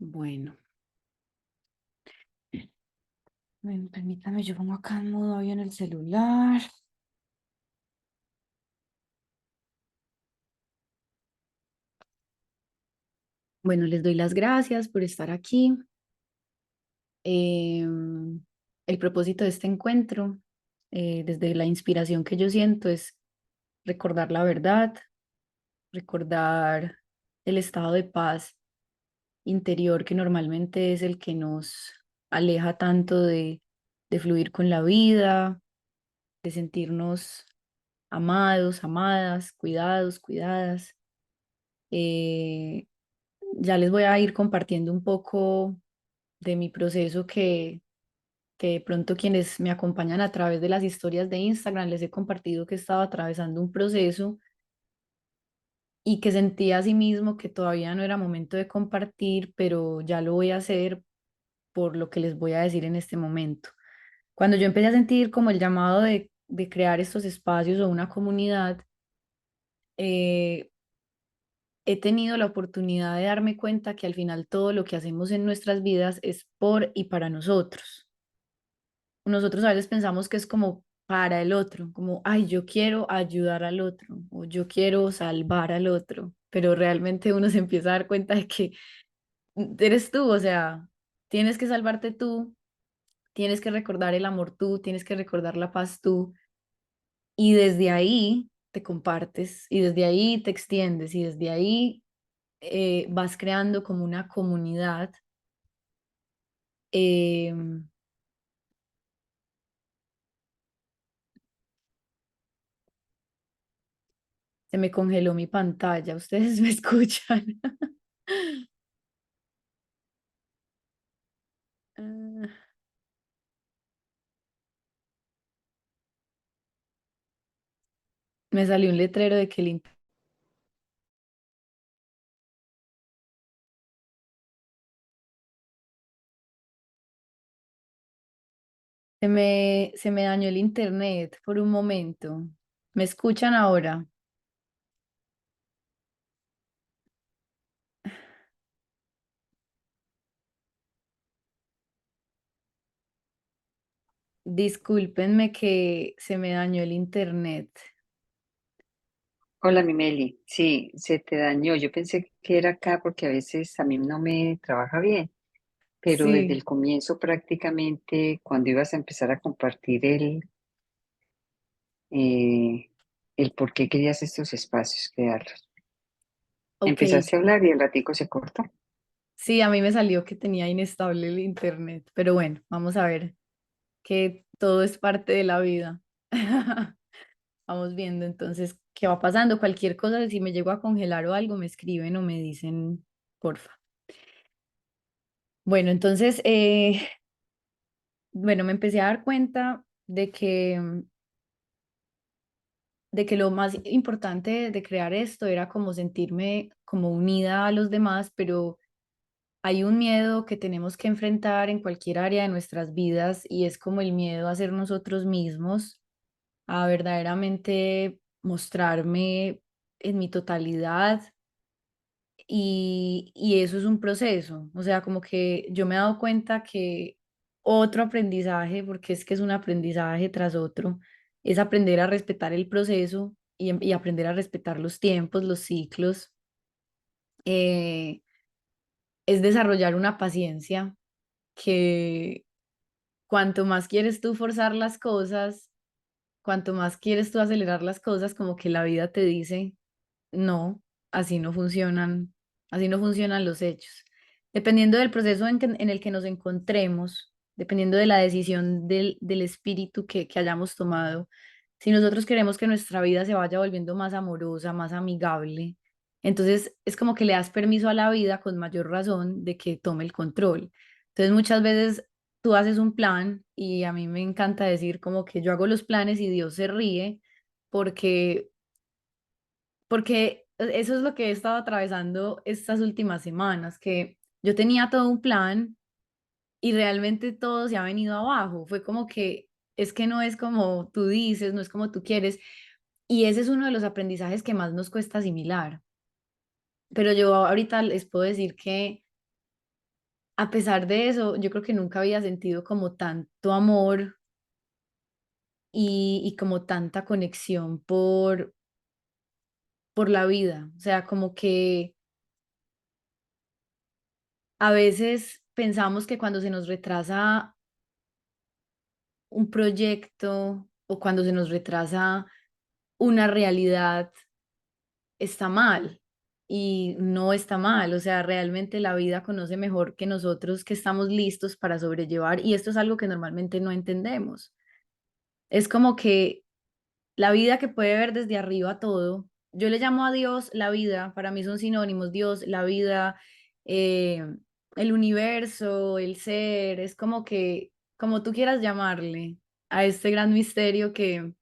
Bueno, permítame, yo pongo acá en modo avión el celular. Bueno, les doy las gracias por estar aquí. El propósito de este encuentro, desde la inspiración que yo siento, es recordar la verdad, recordar el estado de paz interior que normalmente es el que nos aleja tanto de fluir con la vida, de sentirnos amados, amadas, cuidados, cuidadas. Eh, ya les voy a ir compartiendo un poco de mi proceso que de pronto quienes me acompañan a través de las historias de Instagram les he compartido que estaba atravesando un proceso y que sentía a sí mismo que todavía no era momento de compartir, pero ya lo voy a hacer por lo que les voy a decir en este momento. Cuando yo empecé a sentir como el llamado de crear estos espacios o una comunidad, eh, he tenido la oportunidad de darme cuenta que al final todo lo que hacemos en nuestras vidas es por y para nosotros. Nosotros a veces pensamos que es como para el otro, como, ay, yo quiero ayudar al otro o yo quiero salvar al otro, pero realmente uno se empieza a dar cuenta de que eres tú, o sea, tienes que salvarte tú, tienes que recordar el amor tú, tienes que recordar la paz tú, y desde ahí te compartes y desde ahí te extiendes y desde ahí vas creando como una comunidad. em, Se me congeló mi pantalla, ustedes me escuchan. Ah, me salió un letrero de que se me dañó el internet por un momento. ¿Me escuchan ahora? Discúlpenme que se me dañó el internet. Hola, mi Meli. Sí, se te dañó. Yo pensé que era acá porque a veces a mí no me trabaja bien, pero desde Sí, el comienzo prácticamente, cuando ibas a empezar a compartir eh, el por qué querías estos espacios, crearlos. ok. Empezaste a hablar y el ratico se cortó. Sí, a mí me salió que tenía inestable el internet, pero bueno, vamos a ver que todo es parte de la vida. Vamos viendo entonces qué va pasando. Cualquier cosa, si me llego a congelar o algo, me escriben o me dicen, porfa. Bueno, entonces, bueno, me empecé a dar cuenta de que lo más importante de crear esto era como sentirme como unida a los demás, pero hay un miedo que tenemos que enfrentar en cualquier área de nuestras vidas y es como el miedo a ser nosotros mismos, a verdaderamente mostrarme en mi totalidad. Y eso es un proceso, o sea, como que yo me he dado cuenta que otro aprendizaje, porque es que es un aprendizaje tras otro, es aprender a respetar el proceso y aprender a respetar los tiempos, los ciclos, eh, es desarrollar una paciencia que cuanto más quieres tú forzar las cosas, cuanto más quieres tú acelerar las cosas, como que la vida te dice, no, así no funcionan los hechos. Dependiendo del proceso en el que nos encontremos, dependiendo de la decisión del espíritu que hayamos tomado, si nosotros queremos que nuestra vida se vaya volviendo más amorosa, más amigable, entonces es como que le das permiso a la vida con mayor razón de que tome el control. Entonces muchas veces tú haces un plan y a mí me encanta decir como que yo hago los planes y Dios se ríe porque eso es lo que he estado atravesando estas últimas semanas, que yo tenía todo un plan y realmente todo se ha venido abajo. Fue como que es que no es como tú dices, no es como tú quieres. Y ese es uno de los aprendizajes que más nos cuesta asimilar. Pero yo ahorita les puedo decir que a pesar de eso, yo creo que nunca había sentido como tanto amor y como tanta conexión por la vida. O sea, como que a veces pensamos que cuando se nos retrasa un proyecto o cuando se nos retrasa una realidad, está mal. Y no está mal, o sea, realmente la vida conoce mejor que nosotros que estamos listos para sobrellevar y esto es algo que normalmente no entendemos. Es como que la vida que puede ver desde arriba todo, yo le llamo a Dios la vida, para mí son sinónimos, Dios, la vida, eh, el universo, el ser, es como que, como tú quieras llamarle, a este gran misterio que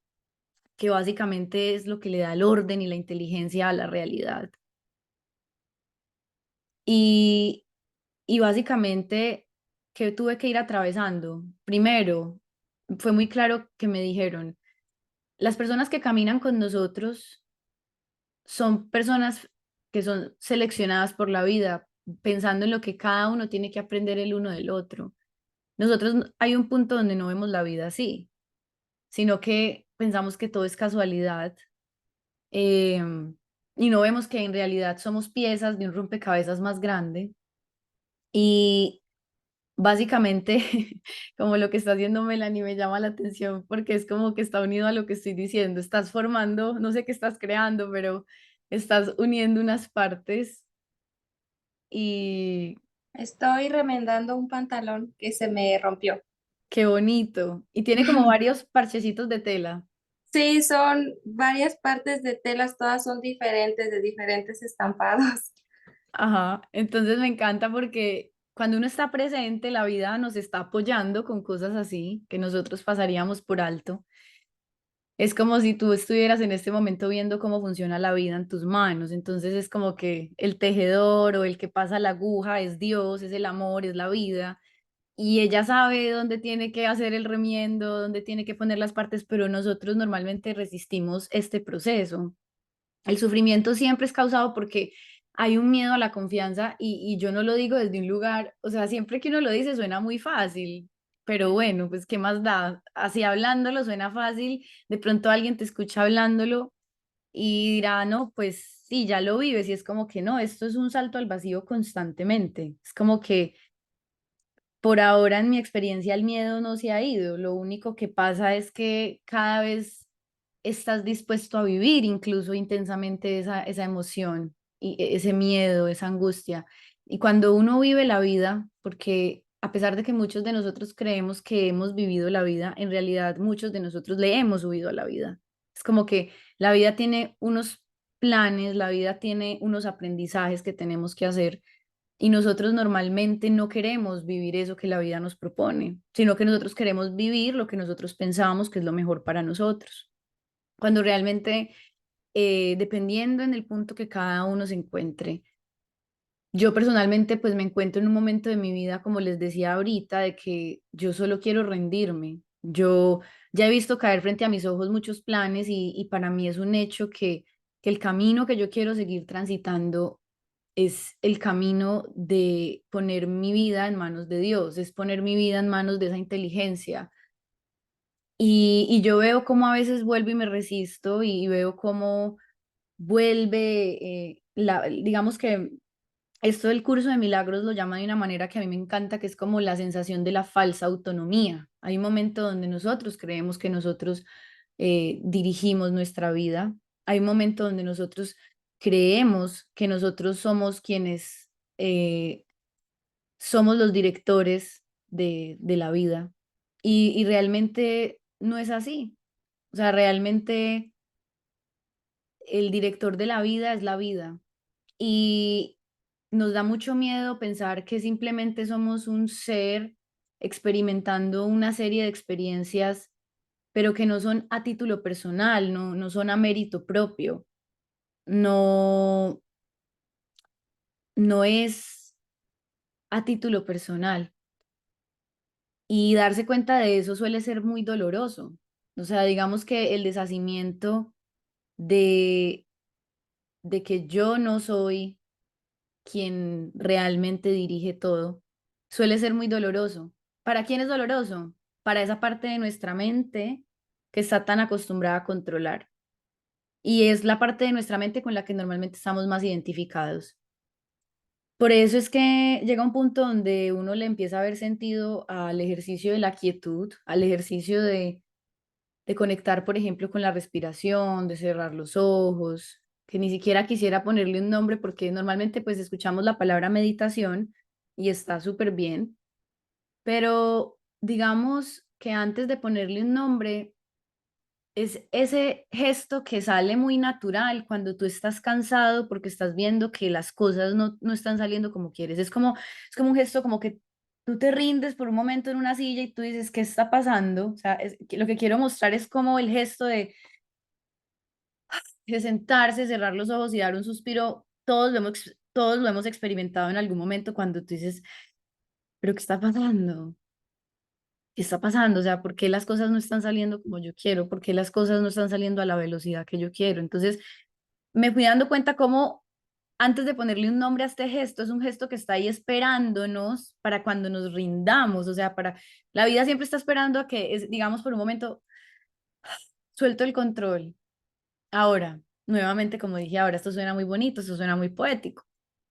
básicamente es lo que le da el orden y la inteligencia a la realidad. Y, y básicamente, que tuve que ir atravesando? Primero, fue muy claro que me dijeron, las personas que caminan con nosotros son personas que son seleccionadas por la vida, pensando en lo que cada uno tiene que aprender el uno del otro. Nosotros hay un punto donde no vemos la vida así, sino que pensamos que todo es casualidad, y no vemos que en realidad somos piezas de un rompecabezas más grande. Y básicamente, como lo que está haciendo Melanie me llama la atención porque es como que está unido a lo que estoy diciendo. Estás formando, no sé qué estás creando, pero estás uniendo unas partes y Estoy remendando un pantalón que se me rompió. qué bonito. Y tiene como varios parchecitos de tela. Sí, son varias partes de telas, todas son diferentes, de diferentes estampados. Ajá, entonces me encanta porque cuando uno está presente, la vida nos está apoyando con cosas así que nosotros pasaríamos por alto. Es como si tú estuvieras en este momento viendo cómo funciona la vida en tus manos. Entonces es como que el tejedor o el que pasa la aguja es Dios, es el amor, es la vida. Y ella sabe dónde tiene que hacer el remiendo, dónde tiene que poner las partes, pero nosotros normalmente resistimos este proceso. El sufrimiento siempre es causado porque hay un miedo a la confianza y yo no lo digo desde un lugar, o sea, siempre que uno lo dice suena muy fácil, pero bueno, pues ¿qué más da? Así hablándolo suena fácil, de pronto alguien te escucha hablándolo y dirá, no, pues sí, ya lo vives y es como que no, esto es un salto al vacío constantemente, es como que por ahora, en mi experiencia, el miedo no se ha ido. Lo único que pasa es que cada vez estás dispuesto a vivir incluso intensamente esa emoción y ese miedo, esa angustia. Y cuando uno vive la vida, porque a pesar de que muchos de nosotros creemos que hemos vivido la vida, en realidad muchos de nosotros le hemos subido a la vida. Es como que la vida tiene unos planes, la vida tiene unos aprendizajes que tenemos que hacer y nosotros normalmente no queremos vivir eso que la vida nos propone, sino que nosotros queremos vivir lo que nosotros pensamos que es lo mejor para nosotros. Cuando realmente, dependiendo en el punto que cada uno se encuentre, yo personalmente pues me encuentro en un momento de mi vida, como les decía ahorita, de que yo solo quiero rendirme. Yo ya he visto caer frente a mis ojos muchos planes y para mí es un hecho que el camino que yo quiero seguir transitando es el camino de poner mi vida en manos de Dios, es poner mi vida en manos de esa inteligencia. Y yo veo cómo a veces vuelvo y me resisto y veo cómo vuelve, digamos que esto del curso de milagros lo llama de una manera que a mí me encanta, que es como la sensación de la falsa autonomía. Hay un momento donde nosotros creemos que nosotros dirigimos nuestra vida. Hay un momento donde nosotros creemos que nosotros somos quienes somos los directores de la vida. Y realmente no es así. O sea, realmente el director de la vida es la vida. Y nos da mucho miedo pensar que simplemente somos un ser experimentando una serie de experiencias, pero que no son a título personal, no son a mérito propio, no, no es a título personal. Y darse cuenta de eso suele ser muy doloroso. O sea, digamos que el deshacimiento de, de que yo no soy quien realmente dirige todo suele ser muy doloroso. ¿Para quién es doloroso? Para esa parte de nuestra mente que está tan acostumbrada a controlar. Y es la parte de nuestra mente con la que normalmente estamos más identificados. Por eso es que llega un punto donde uno le empieza a ver sentido al ejercicio de la quietud, al ejercicio de conectar, por ejemplo, con la respiración, de cerrar los ojos, que ni siquiera quisiera ponerle un nombre porque normalmente pues escuchamos la palabra meditación y está súper bien, pero digamos que antes de ponerle un nombre, es ese gesto que sale muy natural cuando tú estás cansado porque estás viendo que las cosas no están saliendo como quieres. Es como un gesto como que tú te rindes por un momento en una silla y tú dices, ¿qué está pasando? O sea, lo que quiero mostrar es como el gesto de sentarse, cerrar los ojos y dar un suspiro. Todos lo hemos experimentado en algún momento cuando tú dices, ¿pero qué está pasando? ¿Qué está pasando? O sea, ¿por qué las cosas no están saliendo como yo quiero? ¿Por qué las cosas no están saliendo a la velocidad que yo quiero? Entonces, me fui dando cuenta cómo antes de ponerle un nombre a este gesto, es un gesto que está ahí esperándonos para cuando nos rindamos, o sea, para la vida siempre está esperando a que, digamos, por un momento, suelto el control. Ahora, nuevamente, como dije, ahora esto suena muy bonito, esto suena muy poético,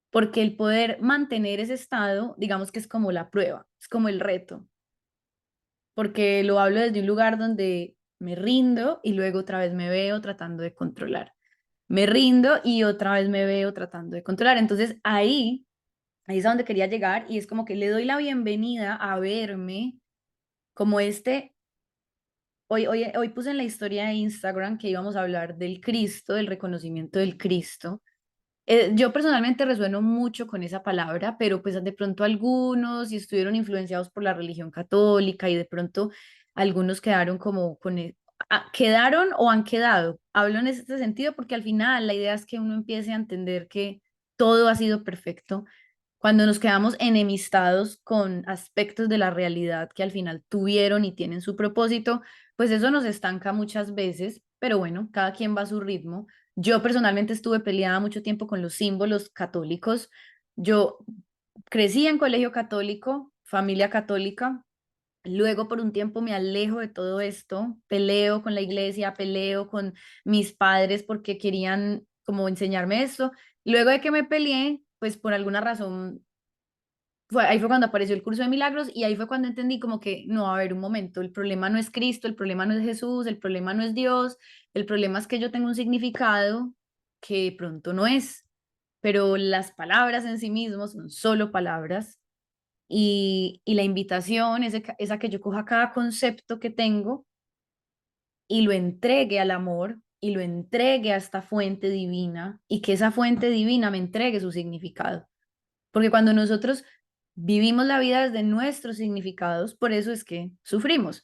porque el poder mantener ese estado, digamos que es como la prueba, es como el reto, porque lo hablo desde un lugar donde me rindo y luego otra vez me veo tratando de controlar. Me rindo y otra vez me veo tratando de controlar. Entonces ahí es a donde quería llegar y es como que le doy la bienvenida a verme como hoy puse en la historia de Instagram que íbamos a hablar del Cristo, del reconocimiento del Cristo. Yo personalmente resueno mucho con esa palabra, pero pues de pronto algunos y estuvieron influenciados por la religión católica y de pronto algunos quedaron como quedaron o han quedado. Hablo en este sentido porque al final la idea es que uno empiece a entender que todo ha sido perfecto. Cuando nos quedamos enemistados con aspectos de la realidad que al final tuvieron y tienen su propósito, pues eso nos estanca muchas veces, pero bueno, cada quien va a su ritmo. Yo personalmente estuve peleada mucho tiempo con los símbolos católicos. Yo crecí en colegio católico, familia católica. Luego por un tiempo me alejo de todo esto, peleo con la iglesia, peleo con mis padres porque querían como enseñarme esto. Luego de que me peleé, pues por alguna razón ahí fue cuando apareció el curso de milagros y ahí fue cuando entendí como que no, a ver, un momento, el problema no es Cristo, el problema no es Jesús, el problema no es Dios, el problema es que yo tengo un significado que de pronto no es, pero las palabras en sí mismos son solo palabras y la invitación es a que yo coja cada concepto que tengo y lo entregue al amor y lo entregue a esta fuente divina y que esa fuente divina me entregue su significado. Porque cuando nosotros vivimos la vida desde nuestros significados, por eso es que sufrimos.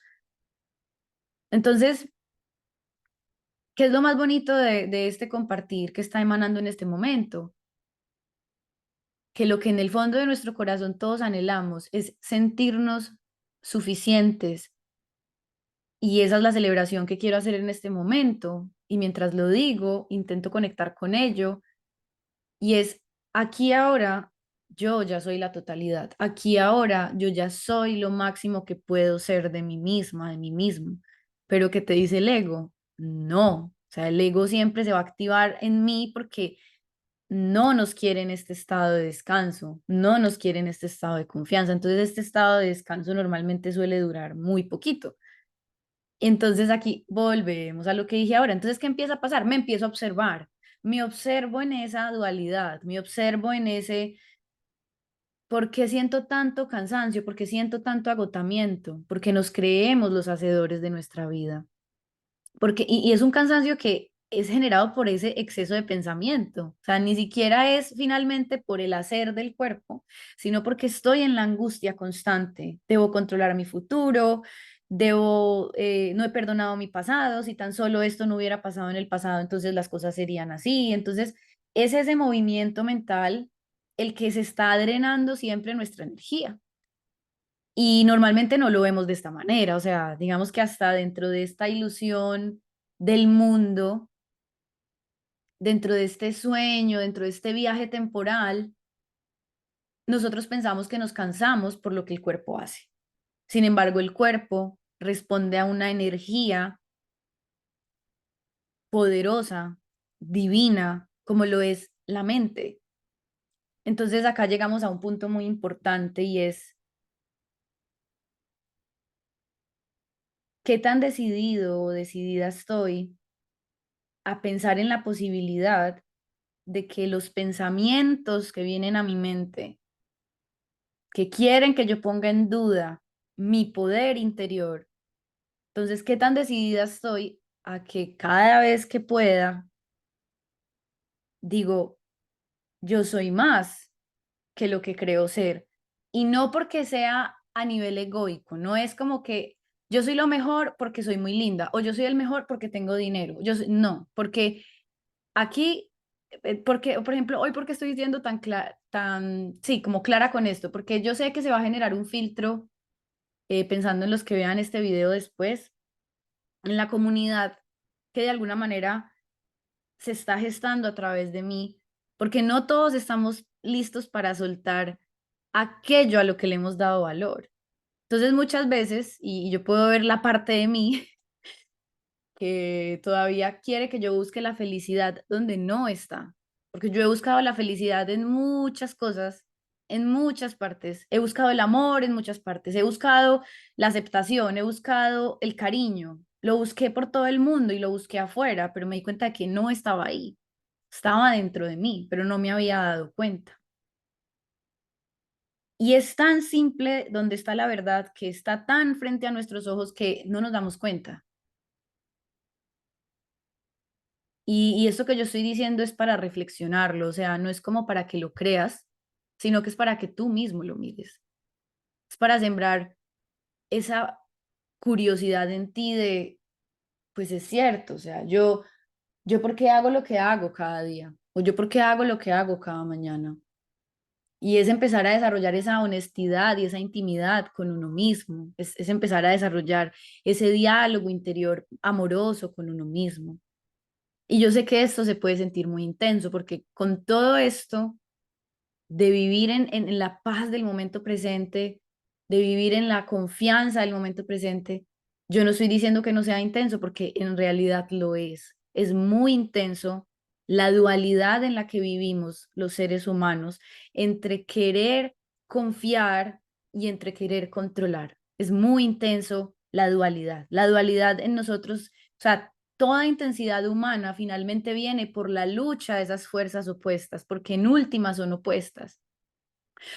Entonces, ¿qué es lo más bonito de este compartir que está emanando en este momento? Que lo que en el fondo de nuestro corazón todos anhelamos es sentirnos suficientes. Y esa es la celebración que quiero hacer en este momento. Y mientras lo digo, intento conectar con ello. Y es aquí ahora, yo ya soy la totalidad. Aquí ahora, yo ya soy lo máximo que puedo ser de mí misma, de mí mismo. Pero ¿qué te dice el ego? No. O sea, el ego siempre se va a activar en mí porque no nos quiere en este estado de descanso, no nos quiere en este estado de confianza. Entonces, este estado de descanso normalmente suele durar muy poquito. Entonces aquí volvemos a lo que dije ahora. Entonces, ¿qué empieza a pasar? Me empiezo a observar, me observo en esa dualidad, me observo en ese, ¿por qué siento tanto cansancio? ¿Por qué siento tanto agotamiento? Porque nos creemos los hacedores de nuestra vida. Y es un cansancio que es generado por ese exceso de pensamiento. O sea, ni siquiera es finalmente por el hacer del cuerpo, sino porque estoy en la angustia constante. Debo controlar mi futuro, no he perdonado mi pasado, si tan solo esto no hubiera pasado en el pasado, entonces las cosas serían así. Entonces, es ese movimiento mental el que se está drenando siempre nuestra energía. Y normalmente no lo vemos de esta manera, o sea, digamos que hasta dentro de esta ilusión del mundo, dentro de este sueño, dentro de este viaje temporal, nosotros pensamos que nos cansamos por lo que el cuerpo hace. Sin embargo, el cuerpo responde a una energía poderosa, divina, como lo es la mente. Entonces acá llegamos a un punto muy importante y es qué tan decidido o decidida estoy a pensar en la posibilidad de que los pensamientos que vienen a mi mente, que quieren que yo ponga en duda mi poder interior, entonces qué tan decidida estoy a que cada vez que pueda, digo, yo soy más que lo que creo ser. Y no porque sea a nivel egoico, no es como que yo soy lo mejor porque soy muy linda o yo soy el mejor porque tengo dinero. No, porque aquí, porque, por ejemplo, hoy porque estoy siendo sí, como clara con esto, porque yo sé que se va a generar un filtro pensando en los que vean este video después, en la comunidad que de alguna manera se está gestando a través de mí, porque no todos estamos listos para soltar aquello a lo que le hemos dado valor. Entonces muchas veces, y yo puedo ver la parte de mí que todavía quiere que yo busque la felicidad donde no está, porque yo he buscado la felicidad en muchas cosas, en muchas partes, he buscado el amor en muchas partes, he buscado la aceptación, he buscado el cariño, lo busqué por todo el mundo y lo busqué afuera, pero me di cuenta de que no estaba ahí, estaba dentro de mí, pero no me había dado cuenta. Y es tan simple donde está la verdad, que está tan frente a nuestros ojos que no nos damos cuenta. Y esto que yo estoy diciendo es para reflexionarlo, o sea, no es como para que lo creas, sino que es para que tú mismo lo mires. Es para sembrar esa curiosidad en ti de, pues es cierto, o sea, yo por qué hago lo que hago cada día, o yo por qué hago lo que hago cada mañana. Y es empezar a desarrollar esa honestidad y esa intimidad con uno mismo, es empezar a desarrollar ese diálogo interior amoroso con uno mismo. Y yo sé que esto se puede sentir muy intenso porque con todo esto de vivir en la paz del momento presente, de vivir en la confianza del momento presente, yo no estoy diciendo que no sea intenso porque en realidad lo es. Es muy intenso la dualidad en la que vivimos los seres humanos entre querer confiar y entre querer controlar. Es muy intenso la dualidad en nosotros, o sea, toda intensidad humana finalmente viene por la lucha de esas fuerzas opuestas, porque en últimas son opuestas,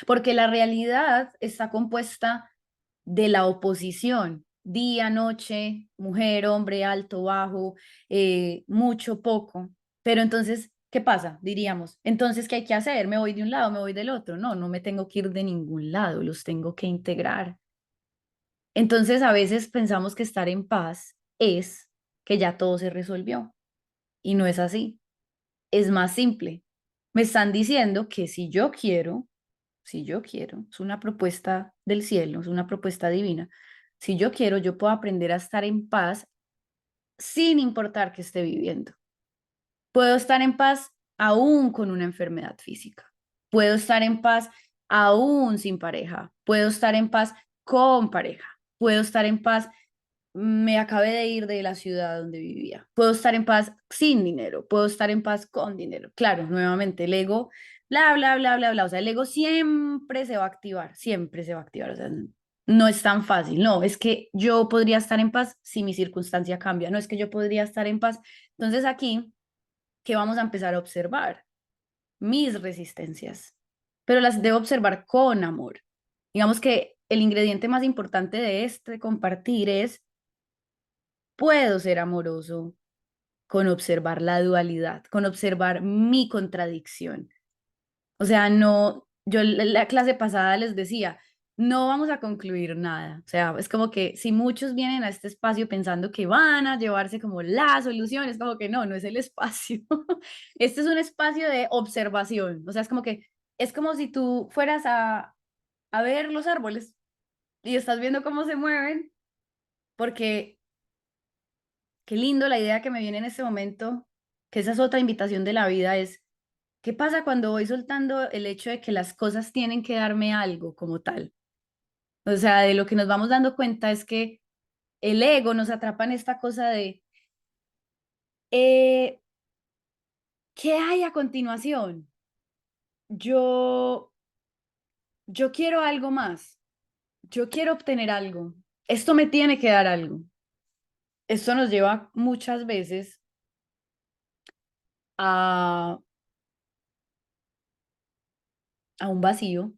porque la realidad está compuesta de la oposición, día, noche, mujer, hombre, alto, bajo, mucho, poco. Pero entonces, ¿qué pasa? Diríamos, entonces, ¿qué hay que hacer? ¿Me voy de un lado, me voy del otro? No, no me tengo que ir de ningún lado, los tengo que integrar. Entonces, a veces pensamos que estar en paz es que ya todo se resolvió. Y no es así. Es más simple. Me están diciendo que si yo quiero, es una propuesta del cielo, es una propuesta divina. Si yo quiero, yo puedo aprender a estar en paz sin importar que esté viviendo. Puedo estar en paz aún con una enfermedad física. Puedo estar en paz aún sin pareja. Puedo estar en paz con pareja. Puedo estar en paz, me acabé de ir de la ciudad donde vivía. Puedo estar en paz sin dinero, puedo estar en paz con dinero. Claro, nuevamente el ego, bla, bla, bla, bla, bla. O sea, el ego siempre se va a activar, siempre se va a activar. O sea, no es tan fácil. No, es que yo podría estar en paz si mi circunstancia cambia. No es que yo podría estar en paz. Entonces aquí, ¿qué vamos a empezar a observar? Mis resistencias, pero las debo observar con amor. Digamos que el ingrediente más importante de este compartir es puedo ser amoroso con observar la dualidad, con observar mi contradicción. O sea, no, yo en la clase pasada les decía, no vamos a concluir nada. O sea, es como que si muchos vienen a este espacio pensando que van a llevarse como la solución, es como que no, no es el espacio. Este es un espacio de observación. O sea, es como que es como si tú fueras a ver los árboles y estás viendo cómo se mueven, porque qué lindo la idea que me viene en este momento, que esa es otra invitación de la vida, es ¿Qué pasa cuando voy soltando el hecho de que las cosas tienen que darme algo como tal? O sea, de lo que nos vamos dando cuenta es que el ego nos atrapa en esta cosa de, eh, ¿qué hay a continuación? Yo, yo quiero algo más, yo quiero obtener algo, esto me tiene que dar algo. Esto nos lleva muchas veces a, a un vacío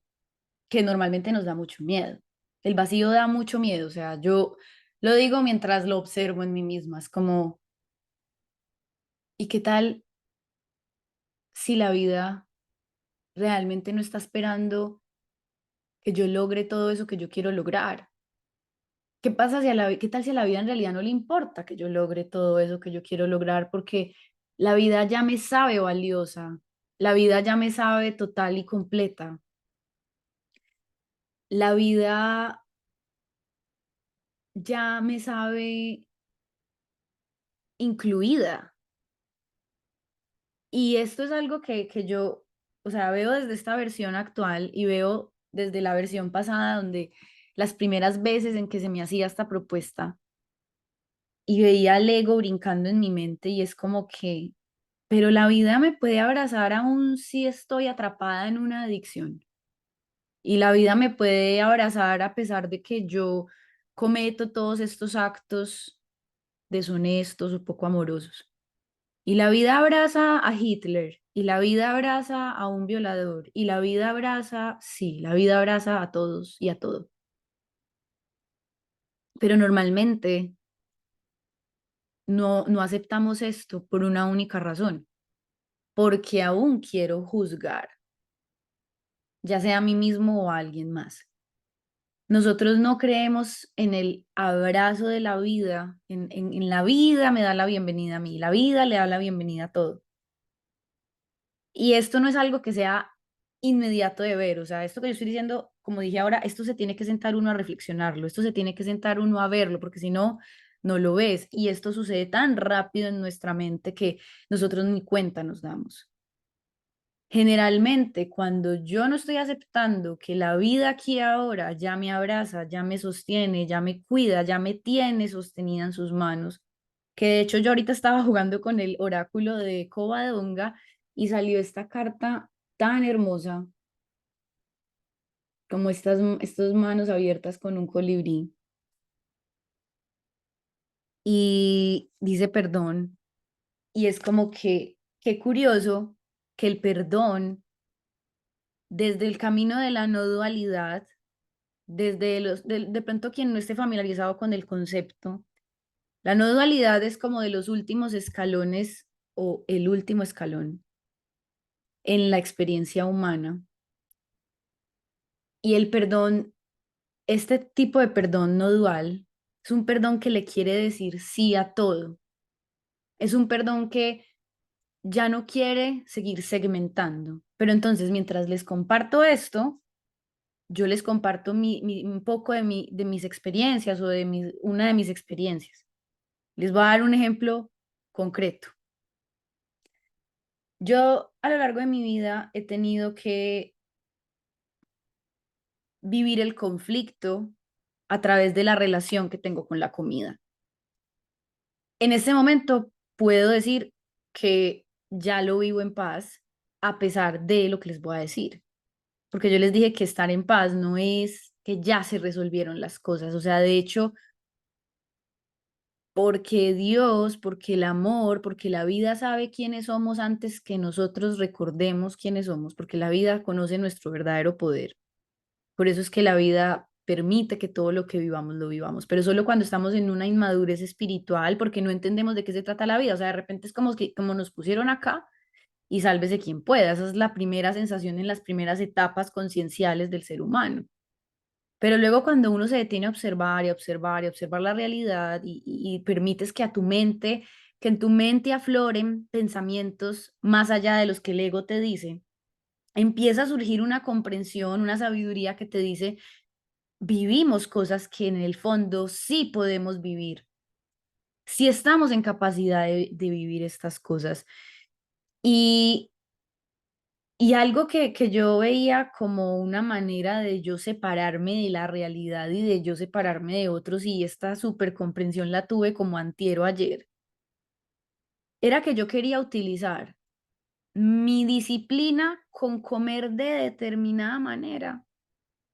que normalmente nos da mucho miedo. El vacío da mucho miedo, o sea, yo lo digo mientras lo observo en mí misma, es como, ¿y qué tal si la vida realmente no está esperando que yo logre todo eso que yo quiero lograr? ¿Qué pasa si qué tal si a la vida en realidad no le importa que yo logre todo eso que yo quiero lograr? Porque la vida ya me sabe valiosa, la vida ya me sabe total y completa, la vida ya me sabe incluida. Y esto es algo que yo, o sea, veo desde esta versión actual y veo desde la versión pasada donde las primeras veces en que se me hacía esta propuesta y veía al ego brincando en mi mente y es como que, pero la vida me puede abrazar aún si estoy atrapada en una adicción y la vida me puede abrazar a pesar de que yo cometo todos estos actos deshonestos o poco amorosos. Y la vida abraza a Hitler, y la vida abraza a un violador, y la vida abraza, sí, la vida abraza a todos y a todo. Pero normalmente no aceptamos esto por una única razón, porque aún quiero juzgar, ya sea a mí mismo o a alguien más. Nosotros no creemos en el abrazo de la vida, en la vida me da la bienvenida a mí, la vida le da la bienvenida a todo. Y esto no es algo que sea inmediato de ver, o sea, esto que yo estoy diciendo, como dije ahora, esto se tiene que sentar uno a reflexionarlo, esto se tiene que sentar uno a verlo, porque si no, no lo ves. Y esto sucede tan rápido en nuestra mente que nosotros ni cuenta nos damos. Generalmente, cuando yo no estoy aceptando que la vida aquí ahora ya me abraza, ya me sostiene, ya me cuida, ya me tiene sostenida en sus manos, que de hecho yo ahorita estaba jugando con el oráculo de Covadonga y salió esta carta tan hermosa como estas manos abiertas con un colibrí y dice perdón y es como que qué curioso que el perdón desde el camino de la no dualidad, desde de pronto quien no esté familiarizado con el concepto, la no dualidad es como de los últimos escalones o el último escalón en la experiencia humana. Y el perdón, este tipo de perdón no dual, es un perdón que le quiere decir sí a todo. Es un perdón que ya no quiere seguir segmentando. Pero entonces, mientras les comparto esto, yo les comparto un poco de mis experiencias o una de mis experiencias. Les voy a dar un ejemplo concreto. Yo a lo largo de mi vida he tenido que vivir el conflicto a través de la relación que tengo con la comida. En este momento puedo decir que ya lo vivo en paz a pesar de lo que les voy a decir, porque yo les dije que estar en paz no es que ya se resolvieron las cosas, o sea, de hecho, porque Dios, porque el amor, porque la vida sabe quiénes somos antes que nosotros recordemos quiénes somos, porque la vida conoce nuestro verdadero poder. Por eso es que la vida permite que todo lo que vivamos lo vivamos, pero solo cuando estamos en una inmadurez espiritual, porque no entendemos de qué se trata la vida. O sea, de repente es como que como nos pusieron acá y sálvese quien pueda. Esa es la primera sensación en las primeras etapas concienciales del ser humano. Pero luego cuando uno se detiene a observar y a observar y a observar la realidad y permites que a tu mente, que en tu mente afloren pensamientos más allá de los que el ego te dice, empieza a surgir una comprensión, una sabiduría que te dice, vivimos cosas que en el fondo sí podemos vivir, sí estamos en capacidad de vivir estas cosas. Y Y algo que yo veía como una manera de yo separarme de la realidad y de yo separarme de otros, y esta súper comprensión la tuve como antier o ayer, era que yo quería utilizar mi disciplina con comer de determinada manera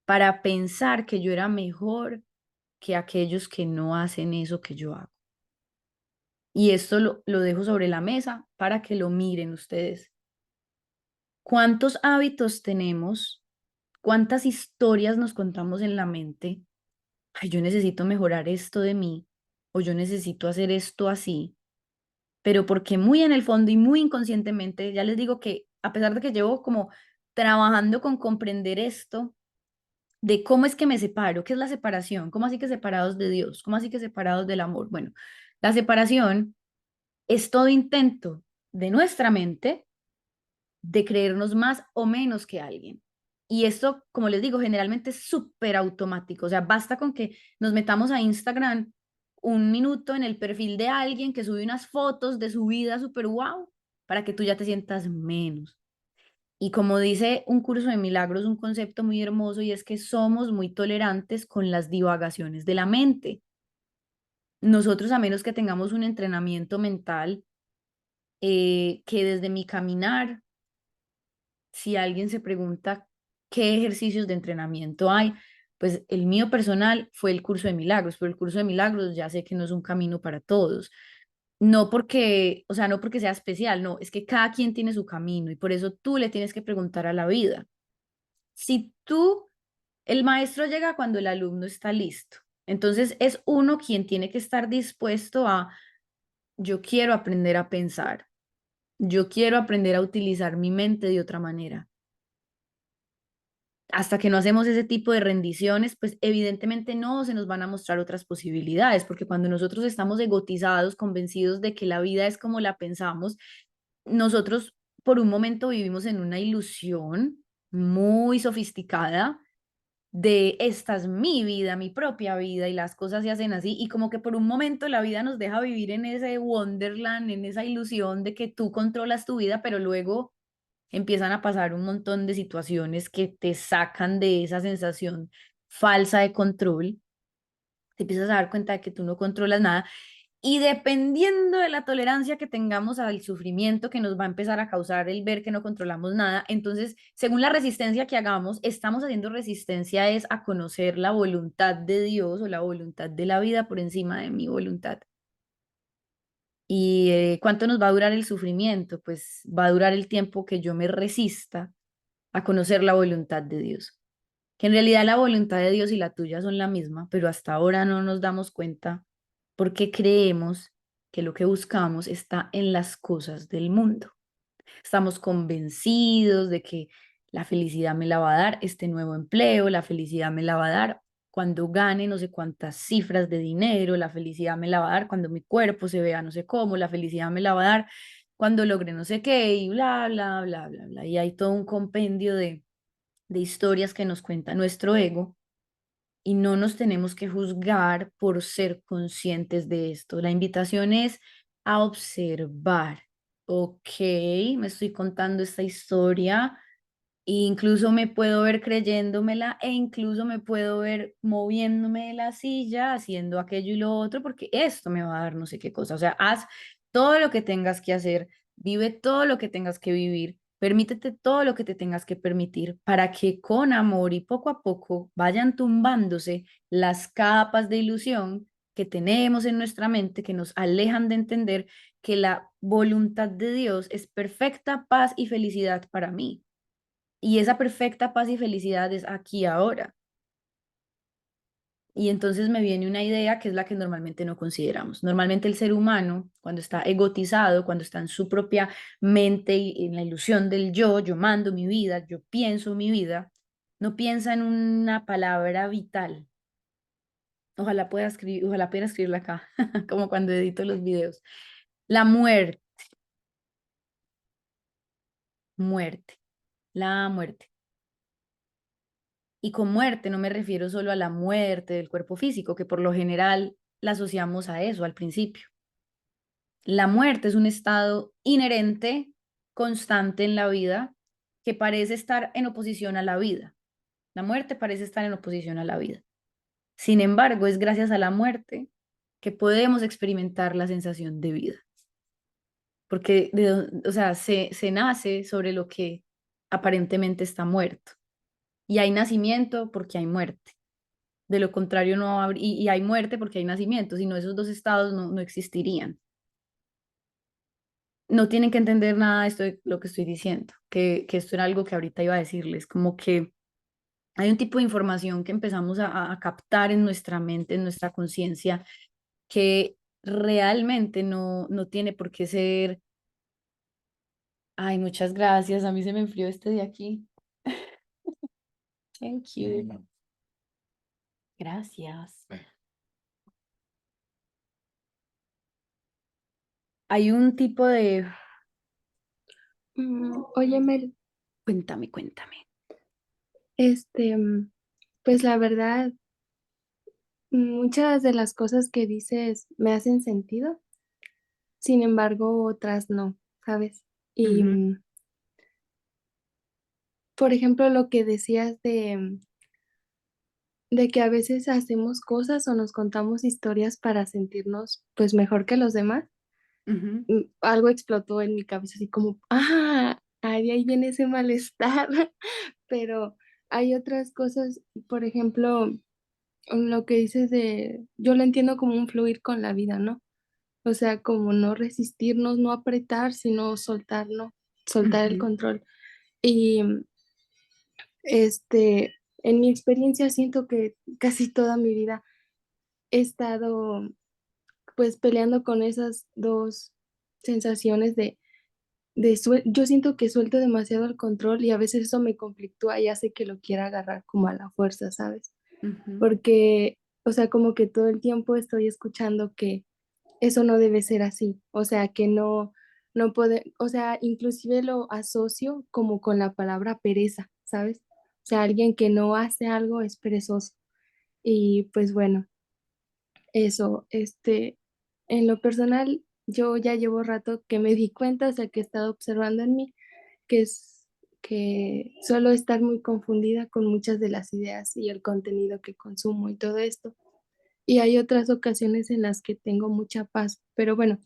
para pensar que yo era mejor que aquellos que no hacen eso que yo hago. Y esto lo dejo sobre la mesa para que lo miren ustedes. ¿Cuántos hábitos tenemos? ¿Cuántas historias nos contamos en la mente? Ay, yo necesito mejorar esto de mí, o yo necesito hacer esto así, pero porque muy en el fondo y muy inconscientemente, ya les digo que a pesar de que llevo como trabajando con comprender esto, de cómo es que me separo, qué es la separación, cómo así que separados de Dios, cómo así que separados del amor. Bueno, la separación es todo intento de nuestra mente de creernos más o menos que alguien. Y esto, como les digo, generalmente es súper automático. O sea, basta con que nos metamos a Instagram un minuto en el perfil de alguien que sube unas fotos de su vida súper wow para que tú ya te sientas menos. Y como dice un curso de milagros, un concepto muy hermoso, y es que somos muy tolerantes con las divagaciones de la mente. Nosotros, a menos que tengamos un entrenamiento mental, que desde mi caminar, si alguien se pregunta qué ejercicios de entrenamiento hay, pues el mío personal fue el curso de milagros, pero el curso de milagros ya sé que no es un camino para todos. No porque, o sea, no porque sea especial, no, es que cada quien tiene su camino y por eso tú le tienes que preguntar a la vida. Si tú, el maestro llega cuando el alumno está listo. Entonces es uno quien tiene que estar dispuesto a, yo quiero aprender a pensar, yo quiero aprender a utilizar mi mente de otra manera. Hasta que no hacemos ese tipo de rendiciones, pues evidentemente no se nos van a mostrar otras posibilidades, porque cuando nosotros estamos egotizados, convencidos de que la vida es como la pensamos, nosotros por un momento vivimos en una ilusión muy sofisticada de esta es mi vida, mi propia vida y las cosas se hacen así y como que por un momento la vida nos deja vivir en ese wonderland, en esa ilusión de que tú controlas tu vida, pero luego empiezan a pasar un montón de situaciones que te sacan de esa sensación falsa de control, te empiezas a dar cuenta de que tú no controlas nada y dependiendo de la tolerancia que tengamos al sufrimiento que nos va a empezar a causar el ver que no controlamos nada, entonces, según la resistencia que hagamos, estamos haciendo resistencia es a conocer la voluntad de Dios o la voluntad de la vida por encima de mi voluntad. ¿Y cuánto nos va a durar el sufrimiento? Pues va a durar el tiempo que yo me resista a conocer la voluntad de Dios. Que en realidad la voluntad de Dios y la tuya son la misma, pero hasta ahora no nos damos cuenta porque creemos que lo que buscamos está en las cosas del mundo. Estamos convencidos de que la felicidad me la va a dar este nuevo empleo, la felicidad me la va a dar cuando gane no sé cuántas cifras de dinero, la felicidad me la va a dar cuando mi cuerpo se vea no sé cómo, la felicidad me la va a dar cuando logre no sé qué y bla, bla, bla, bla, bla. Y hay todo un compendio de historias que nos cuenta nuestro ego y no nos tenemos que juzgar por ser conscientes de esto. La invitación es a observar. Ok, me estoy contando esta historia, e incluso me puedo ver creyéndomela e incluso me puedo ver moviéndome de la silla, haciendo aquello y lo otro, porque esto me va a dar no sé qué cosa. O sea, haz todo lo que tengas que hacer, vive todo lo que tengas que vivir, permítete todo lo que te tengas que permitir para que con amor y poco a poco vayan tumbándose las capas de ilusión que tenemos en nuestra mente que nos alejan de entender que la voluntad de Dios es perfecta paz y felicidad para mí. Y esa perfecta paz y felicidad es aquí ahora. Y entonces me viene una idea que es la que normalmente no consideramos. Normalmente el ser humano, cuando está egotizado, cuando está en su propia mente y en la ilusión del yo mando mi vida, yo pienso mi vida, no piensa en una palabra vital. Ojalá pueda escribir, ojalá pudiera escribirla acá, como cuando edito los videos. La muerte, muerte, la muerte. Y con muerte no me refiero solo a la muerte del cuerpo físico, que por lo general la asociamos a eso al principio. La muerte es un estado inherente, constante en la vida, que parece estar en oposición a la vida. La muerte parece estar en oposición a la vida. Sin embargo, es gracias a la muerte que podemos experimentar la sensación de vida, porque o sea, se nace sobre lo que aparentemente está muerto. Y hay nacimiento porque hay muerte. De lo contrario, no y hay muerte porque hay nacimiento, si no esos dos estados no existirían. No tienen que entender nada de esto de lo que estoy diciendo, que esto era algo que ahorita iba a decirles, como que hay un tipo de información que empezamos a captar en nuestra mente, en nuestra conciencia, que realmente no tiene por qué ser, ay, muchas gracias, a mí se me enfrió este de aquí. Thank you. Gracias. Hay un tipo de, Oye, Mel, cuéntame, cuéntame. este, pues la verdad, muchas de las cosas que dices me hacen sentido, sin embargo, otras no, ¿sabes? Y, Ujú, por ejemplo, lo que decías de que a veces hacemos cosas o nos contamos historias para sentirnos, pues, mejor que los demás, ujú, algo explotó en mi cabeza, así como, de ahí viene ese malestar, pero hay otras cosas, por ejemplo, lo que dices yo lo entiendo como un fluir con la vida, ¿no? O sea, como no resistirnos, no apretar, sino soltar, ¿no? Soltar el ujú, control. Y, este, en mi experiencia siento que casi toda mi vida he estado, pues, peleando con esas 2 sensaciones yo siento que suelto demasiado el control y a veces eso me conflictúa y hace que lo quiera agarrar como a la fuerza, ¿sabes? ujú, Porque, o sea, como que todo el tiempo estoy escuchando que eso no debe ser así, o sea, que no puede, o sea, inclusive lo asocio como con la palabra pereza, ¿sabes? O sea, alguien que no hace algo es perezoso. Y pues bueno, eso, en lo personal, yo ya llevo rato que me di cuenta, o sea, que he estado observando en mí, que es que suelo estar muy confundida con muchas de las ideas y el contenido que consumo y todo esto. Y hay otras ocasiones en las que tengo mucha paz. Pero bueno,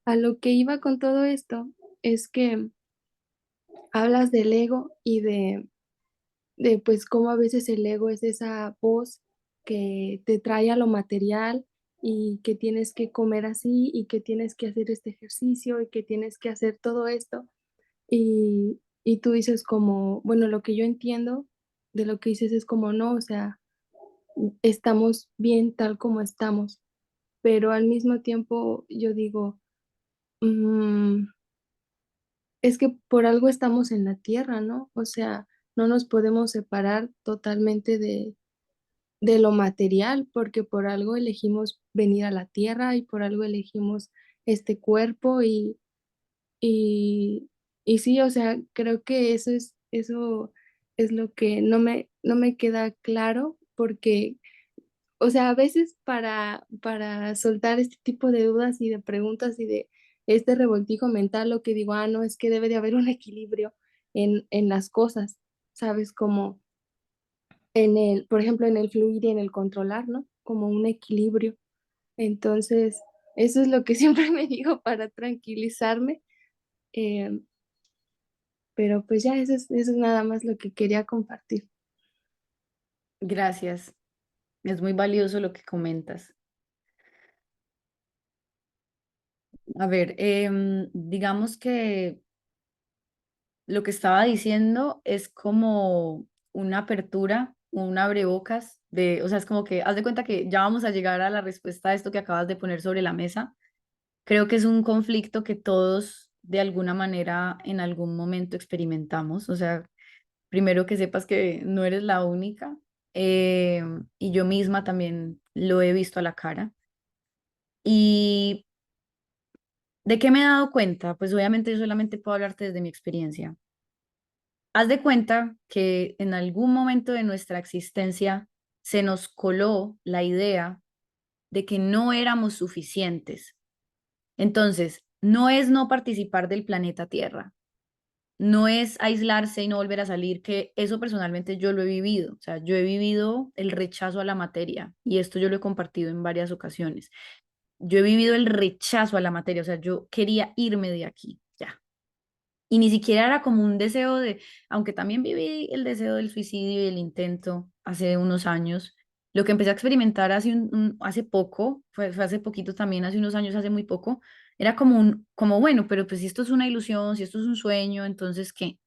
a lo que iba con todo esto es que hablas del ego y de pues cómo a veces el ego es esa voz que te trae a lo material y que tienes que comer así y que tienes que hacer este ejercicio y que tienes que hacer todo esto. Y tú dices como, bueno, lo que yo entiendo de lo que dices es como no, o sea, estamos bien tal como estamos. Pero al mismo tiempo yo digo, mm, es que por algo estamos en la tierra, ¿no? O sea, no nos podemos separar totalmente de lo material, porque por algo elegimos venir a la tierra y por algo elegimos este cuerpo y, y sí, o sea, creo que eso es lo que no me queda claro, porque o sea, a veces para soltar este tipo de dudas y de preguntas y de este revoltijo mental, lo que digo, no, es que debe de haber un equilibrio en las cosas, ¿sabes? Como por ejemplo, en el fluir y en el controlar, ¿no? Como un equilibrio. Entonces, eso es lo que siempre me digo para tranquilizarme, em, pero pues ya eso es nada más lo que quería compartir. gracias. Es muy valioso lo que comentas. A ver, digamos que lo que estaba diciendo es como una apertura, un abrebocas de, o sea, es como que haz de cuenta que ya vamos a llegar a la respuesta a esto que acabas de poner sobre la mesa. Creo que es un conflicto que todos de alguna manera en algún momento experimentamos. O sea, primero que sepas que no eres la única, y yo misma también lo he visto a la cara. ¿Y de qué me he dado cuenta? Pues obviamente yo solamente puedo hablarte desde mi experiencia. Haz de cuenta que en algún momento de nuestra existencia se nos coló la idea de que no éramos suficientes. Entonces, no es no participar del planeta Tierra, no es aislarse y no volver a salir, que eso personalmente yo lo he vivido, o sea, yo he vivido el rechazo a la materia y esto yo lo he compartido en varias ocasiones. Yo he vivido el rechazo a la materia, o sea, yo quería irme de aquí, ya. Y ni siquiera era como un deseo de, aunque también viví el deseo del suicidio y el intento hace unos años, lo que empecé a experimentar hace poco, fue hace poquito también, hace unos años, hace muy poco, era como bueno, pero pues si esto es una ilusión, si esto es un sueño, entonces, ¿qué?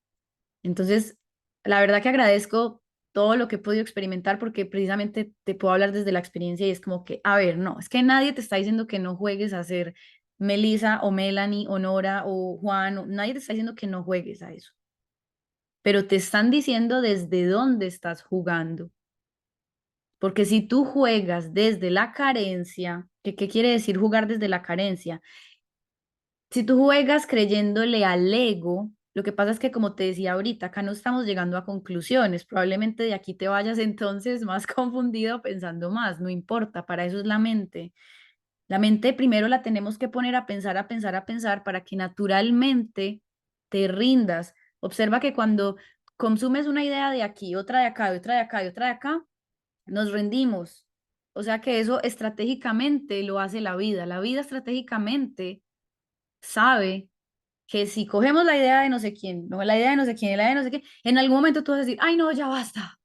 Entonces, la verdad que agradezco todo lo que he podido experimentar porque precisamente te puedo hablar desde la experiencia y es como que, a ver, no, es que nadie te está diciendo que no juegues a ser Melissa o Melanie o Nora o Juan, nadie te está diciendo que no juegues a eso, pero te están diciendo desde dónde estás jugando. Porque si tú juegas desde la carencia, ¿qué quiere decir jugar desde la carencia? Si tú juegas creyéndole al ego, lo que pasa es que, como te decía ahorita, acá no estamos llegando a conclusiones. Probablemente de aquí te vayas entonces más confundido pensando más. No importa, para eso es la mente. La mente primero la tenemos que poner a pensar, a pensar, a pensar para que naturalmente te rindas. Observa que cuando consumes una idea de aquí, otra de acá, y otra de acá y otra de acá, nos rendimos. O sea que eso estratégicamente lo hace la vida. La vida estratégicamente sabe que si cogemos la idea de no sé quién, no, la idea de no sé quién, la idea de no sé qué, en algún momento tú vas a decir, ay, no, ya basta.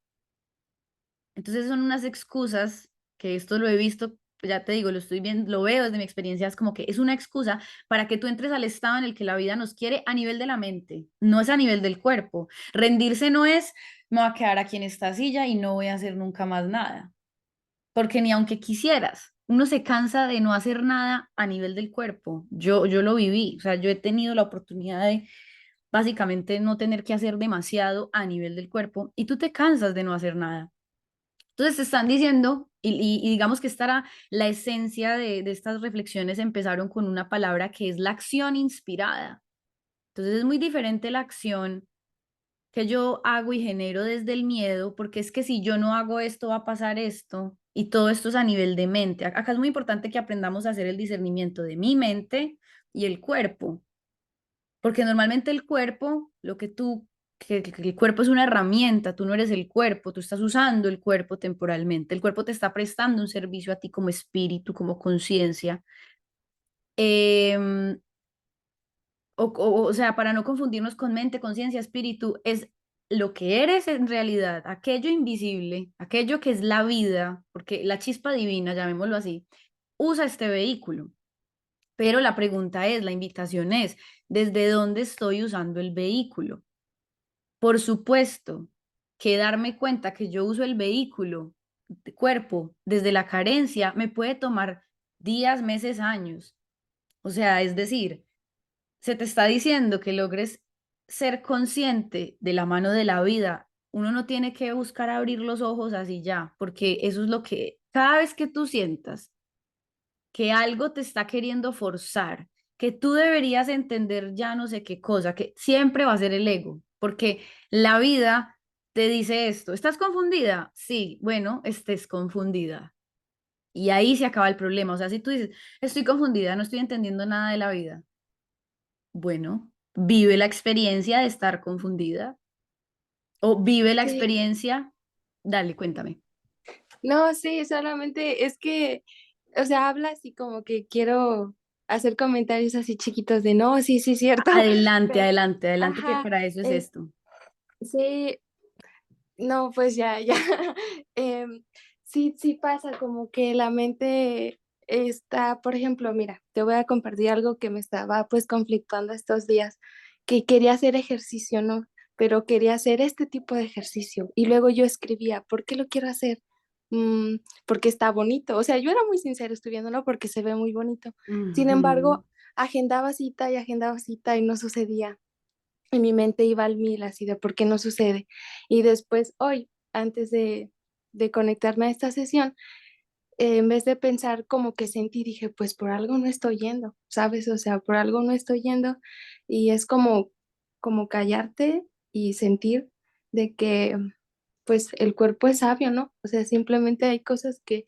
Entonces son unas excusas que esto lo he visto, ya te digo, lo estoy viendo, lo veo desde mi experiencia, es como que es una excusa para que tú entres al estado en el que la vida nos quiere a nivel de la mente, no es a nivel del cuerpo. Rendirse no es, me voy a quedar aquí en esta silla y no voy a hacer nunca más nada, porque ni aunque quisieras, uno se cansa de no hacer nada a nivel del cuerpo. Yo lo viví, o sea, yo he tenido la oportunidad de básicamente no tener que hacer demasiado a nivel del cuerpo y tú te cansas de no hacer nada. Entonces te están diciendo, y digamos que esta era la esencia de estas reflexiones, empezaron con una palabra que es la acción inspirada. Entonces es muy diferente la acción que yo hago y genero desde el miedo, porque es que si yo no hago esto, va a pasar esto, y todo esto es a nivel de mente. Acá es muy importante que aprendamos a hacer el discernimiento de mi mente y el cuerpo, porque normalmente el cuerpo, que el cuerpo es una herramienta, tú no eres el cuerpo, tú estás usando el cuerpo temporalmente, el cuerpo te está prestando un servicio a ti como espíritu, como conciencia. Em, o sea, para no confundirnos con mente, conciencia, espíritu, es lo que eres en realidad, aquello invisible, aquello que es la vida, porque la chispa divina, llamémoslo así, usa este vehículo. Pero la pregunta es, la invitación es, ¿desde dónde estoy usando el vehículo? Por supuesto que darme cuenta que yo uso el vehículo, de cuerpo, desde la carencia, me puede tomar días, meses, años. O sea, es decir, se te está diciendo que logres ser consciente de la mano de la vida. Uno no tiene que buscar abrir los ojos así ya, porque eso es lo que cada vez que tú sientas que algo te está queriendo forzar, que tú deberías entender ya no sé qué cosa, que siempre va a ser el ego, porque la vida te dice esto, ¿estás confundida? Sí, bueno, estés confundida. Y ahí se acaba el problema. O sea, si tú dices, estoy confundida, no estoy entendiendo nada de la vida, bueno, vive la experiencia de estar confundida o vive la Sí, experiencia, dale, cuéntame. no, sí, solamente es que, o sea, habla así como que quiero hacer comentarios así chiquitos de no, sí, sí, cierto. Adelante, Pero, adelante, adelante, que ajá, para eso es es, esto. sí, no, pues ya, ya. Sí, sí pasa como que la mente está, por ejemplo, mira, te voy a compartir algo que me estaba pues conflictando estos días, que quería hacer ejercicio, ¿no? Pero quería hacer este tipo de ejercicio. Y luego yo escribía, ¿por qué lo quiero hacer? Porque está bonito. O sea, yo era muy sincera estudiándolo porque se ve muy bonito. Sin Ujú. embargo, agendaba cita y no sucedía. Y mi mente iba al mil así de por qué no sucede. Y después hoy, antes de conectarme a esta sesión, en vez de pensar como que sentí, dije, pues por algo no estoy yendo, ¿sabes? O sea, por algo no estoy yendo. Y es como callarte y sentir de que pues el cuerpo es sabio, ¿no? O sea, simplemente hay cosas que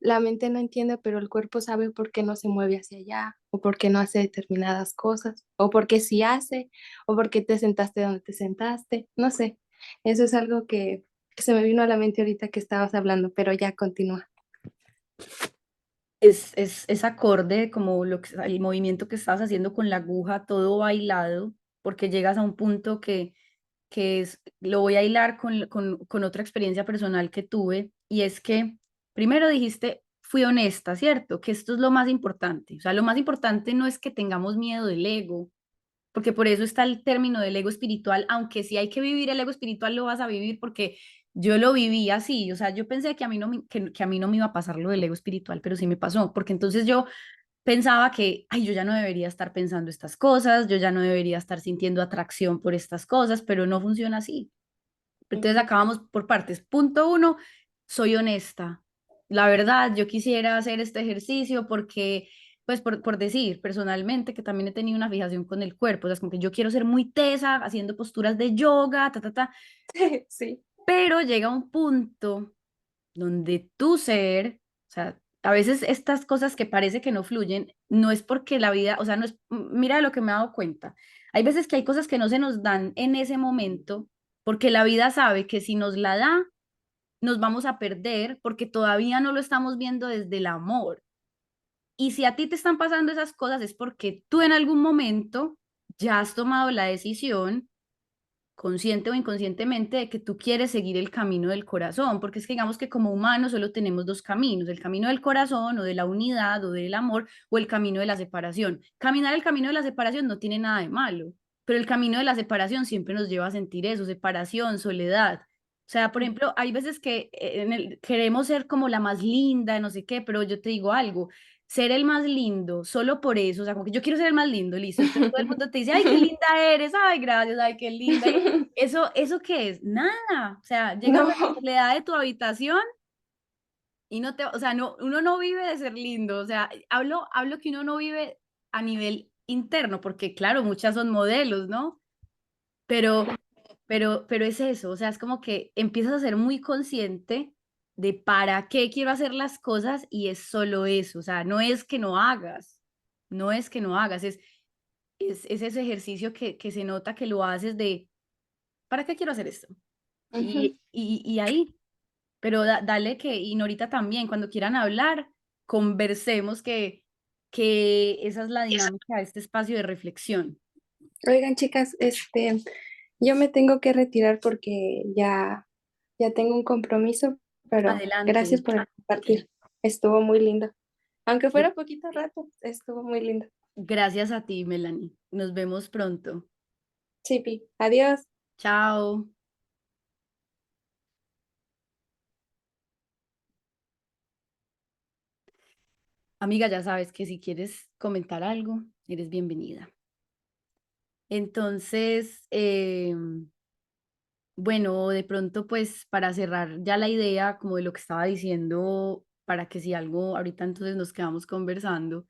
la mente no entiende, pero el cuerpo sabe por qué no se mueve hacia allá, o por qué no hace determinadas cosas, o por qué sí hace, o por qué te sentaste donde te sentaste, no sé. Eso es algo que se me vino a la mente ahorita que estabas hablando, pero ya continúa. Es acorde como el movimiento que estás haciendo con la aguja, todo bailado, porque llegas a un punto lo voy a hilar con otra experiencia personal que tuve, y es que primero dijiste, fui honesta, ¿cierto? Que esto es lo más importante. O sea, lo más importante no es que tengamos miedo del ego, porque por eso está el término del ego espiritual, aunque si hay que vivir el ego espiritual, lo vas a vivir porque yo lo viví así, o sea, yo pensé que a mí no que a mí no me iba a pasar lo del ego espiritual, pero sí me pasó, porque entonces yo pensaba que, ay, yo ya no debería estar pensando estas cosas, yo ya no debería estar sintiendo atracción por estas cosas, pero no funciona así. Entonces Ujú. acabamos por partes. Punto uno, soy honesta. La verdad, yo quisiera hacer este ejercicio porque, pues por decir personalmente que también he tenido una fijación con el cuerpo, o sea, es como que yo quiero ser muy tesa haciendo posturas de yoga, Sí. pero llega un punto donde tu ser, o sea, a veces estas cosas que parece que no fluyen, no es porque la vida, o sea, no es, mira lo que me he dado cuenta. Hay veces que hay cosas que no se nos dan en ese momento, porque la vida sabe que si nos la da, nos vamos a perder porque todavía no lo estamos viendo desde el amor. Y si a ti te están pasando esas cosas es porque tú en algún momento ya has tomado la decisión consciente o inconscientemente, de que tú quieres seguir el camino del corazón, porque es que digamos que como humanos solo tenemos dos caminos, el camino del corazón o de la unidad o del amor o el camino de la separación. Caminar el camino de la separación no tiene nada de malo, pero el camino de la separación siempre nos lleva a sentir eso, separación, soledad. O sea, por ejemplo, hay veces que queremos ser como la más linda, no sé qué, pero yo te digo algo, ser el más lindo, solo por eso, o sea, como que yo quiero ser el más lindo, listo. Entonces todo el mundo te dice, ay, qué linda eres, ay, gracias, ay, qué linda. ¿Eso qué es? Nada. O sea, llegas a la No. soledad de tu habitación y no te, o sea, no, uno no vive de ser lindo. O sea, hablo que uno no vive a nivel interno, porque claro, muchas son modelos, ¿no? Pero, pero es eso, o sea, es como que empiezas a ser muy consciente de para qué quiero hacer las cosas y es solo eso. O sea, no es que no hagas, no es que no hagas, es ese ejercicio que se nota que lo haces de, ¿para qué quiero hacer esto? Ujú. Y ahí, pero dale que, y Norita también, cuando quieran hablar, conversemos que esa es la dinámica de este espacio de reflexión. Oigan, chicas, yo me tengo que retirar porque ya tengo un compromiso, pero gracias Adelante. por compartir. Estuvo muy lindo. Aunque fuera poquito rato, estuvo muy lindo. Gracias a ti, Melanie. Nos vemos pronto. Chipi, adiós. Chao. Amiga, ya sabes que si quieres comentar algo, eres bienvenida. Entonces, bueno, de pronto, pues para cerrar ya la idea, como de lo que estaba diciendo, para que si algo ahorita entonces nos quedamos conversando.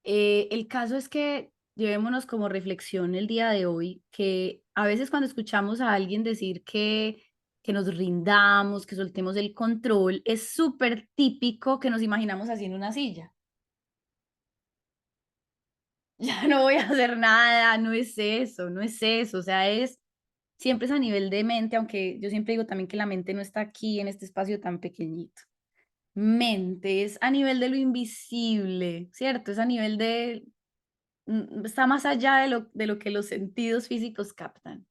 El caso es que llevémonos como reflexión el día de hoy, que a veces cuando escuchamos a alguien decir que nos rindamos, que soltemos el control, es súper típico que nos imaginamos así en una silla. Ya no voy a hacer nada, no es eso, no es eso, o sea, siempre es a nivel de mente, aunque yo siempre digo también que la mente no está aquí en este espacio tan pequeñito. Mente es a nivel de lo invisible, ¿cierto? Es a nivel está más allá de lo que los sentidos físicos captan.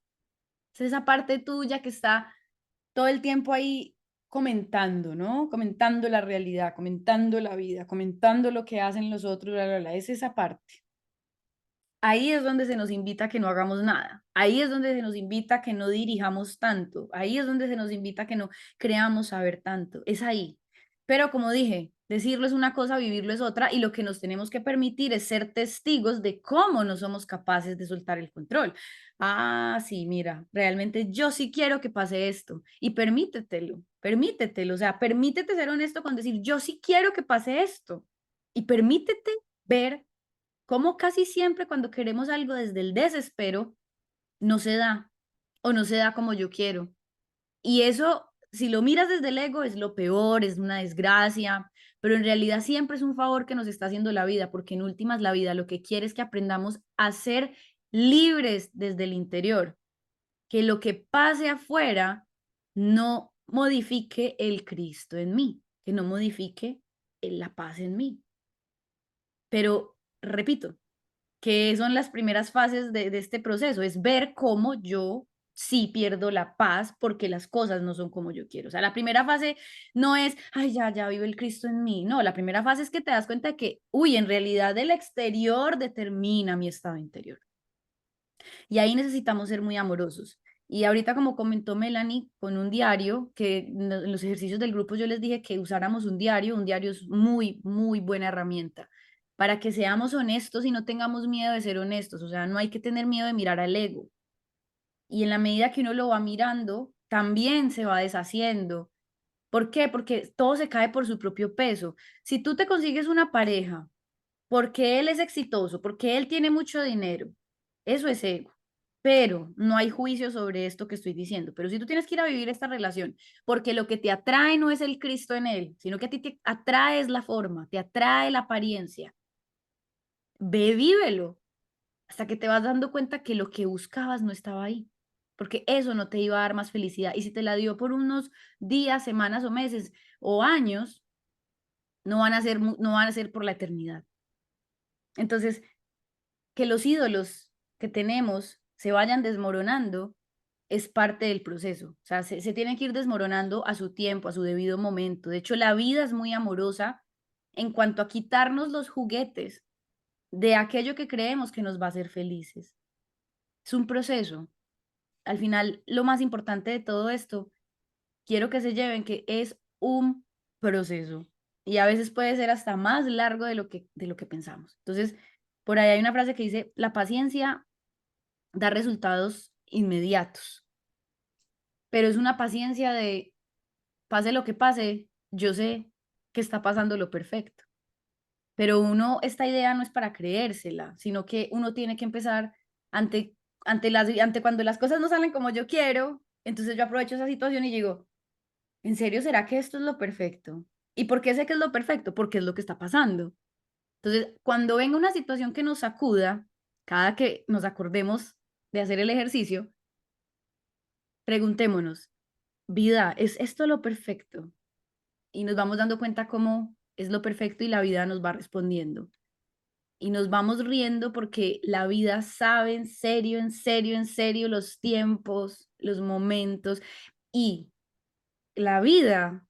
Es esa parte tuya que está todo el tiempo ahí comentando, ¿no? Comentando la realidad, comentando la vida, comentando lo que hacen los otros, bla, bla, bla. Es esa parte. Ahí es donde se nos invita a que no hagamos nada. Ahí es donde se nos invita a que no dirijamos tanto. Ahí es donde se nos invita a que no creamos saber tanto. Es ahí. Pero como dije, decirlo es una cosa, vivirlo es otra, y lo que nos tenemos que permitir es ser testigos de cómo no somos capaces de soltar el control. Ah, sí, mira, realmente yo sí quiero que pase esto y permítetelo, o sea, permítete ser honesto con decir, yo sí quiero que pase esto y permítete ver cómo casi siempre cuando queremos algo desde el desespero, no se da o no se da como yo quiero. Y eso, si lo miras desde el ego, es lo peor, es una desgracia, pero en realidad siempre es un favor que nos está haciendo la vida, porque en últimas la vida lo que quiere es que aprendamos a ser libres desde el interior, que lo que pase afuera no modifique el Cristo en mí, que no modifique la paz en mí. Pero, repito, que son las primeras fases de este proceso, es ver cómo yo sí pierdo la paz porque las cosas no son como yo quiero. O sea, la primera fase no es, ay, ya vive el Cristo en mí. No, la primera fase es que te das cuenta de que, uy, en realidad el exterior determina mi estado interior. Y ahí necesitamos ser muy amorosos. Y ahorita, como comentó Melanie, con un diario, que en los ejercicios del grupo yo les dije que usáramos un diario es muy, muy buena herramienta para que seamos honestos y no tengamos miedo de ser honestos. O sea, no hay que tener miedo de mirar al ego. Y en la medida que uno lo va mirando, también se va deshaciendo. ¿Por qué? Porque todo se cae por su propio peso. Si tú te consigues una pareja porque él es exitoso, porque él tiene mucho dinero, eso es ego. Pero no hay juicio sobre esto que estoy diciendo. Pero si tú tienes que ir a vivir esta relación, porque lo que te atrae no es el Cristo en él, sino que a ti te atrae es la forma, te atrae la apariencia, ve, vívelo, hasta que te vas dando cuenta que lo que buscabas no estaba ahí, porque eso no te iba a dar más felicidad. Y si te la dio por unos días, semanas o meses o años, no van a ser por la eternidad. Entonces, que los ídolos que tenemos se vayan desmoronando es parte del proceso. O sea, se tienen que ir desmoronando a su tiempo, a su debido momento. De hecho, la vida es muy amorosa en cuanto a quitarnos los juguetes de aquello que creemos que nos va a hacer felices. Es un proceso. Al final, lo más importante de todo esto, quiero que se lleven que es un proceso y a veces puede ser hasta más largo de lo que pensamos. Entonces, por ahí hay una frase que dice, la paciencia da resultados inmediatos, pero es una paciencia de, pase lo que pase, yo sé que está pasando lo perfecto. Pero uno, esta idea no es para creérsela, sino que uno tiene que empezar ante, ante cuando las cosas no salen como yo quiero, entonces yo aprovecho esa situación y digo, ¿en serio será que esto es lo perfecto? ¿Y por qué sé que es lo perfecto? Porque es lo que está pasando. Entonces, cuando venga una situación que nos sacuda, cada que nos acordemos de hacer el ejercicio, preguntémonos, vida, ¿es esto lo perfecto? Y nos vamos dando cuenta cómo es lo perfecto y la vida nos va respondiendo. Y nos vamos riendo porque la vida sabe en serio, en serio, en serio los tiempos, los momentos. Y la vida,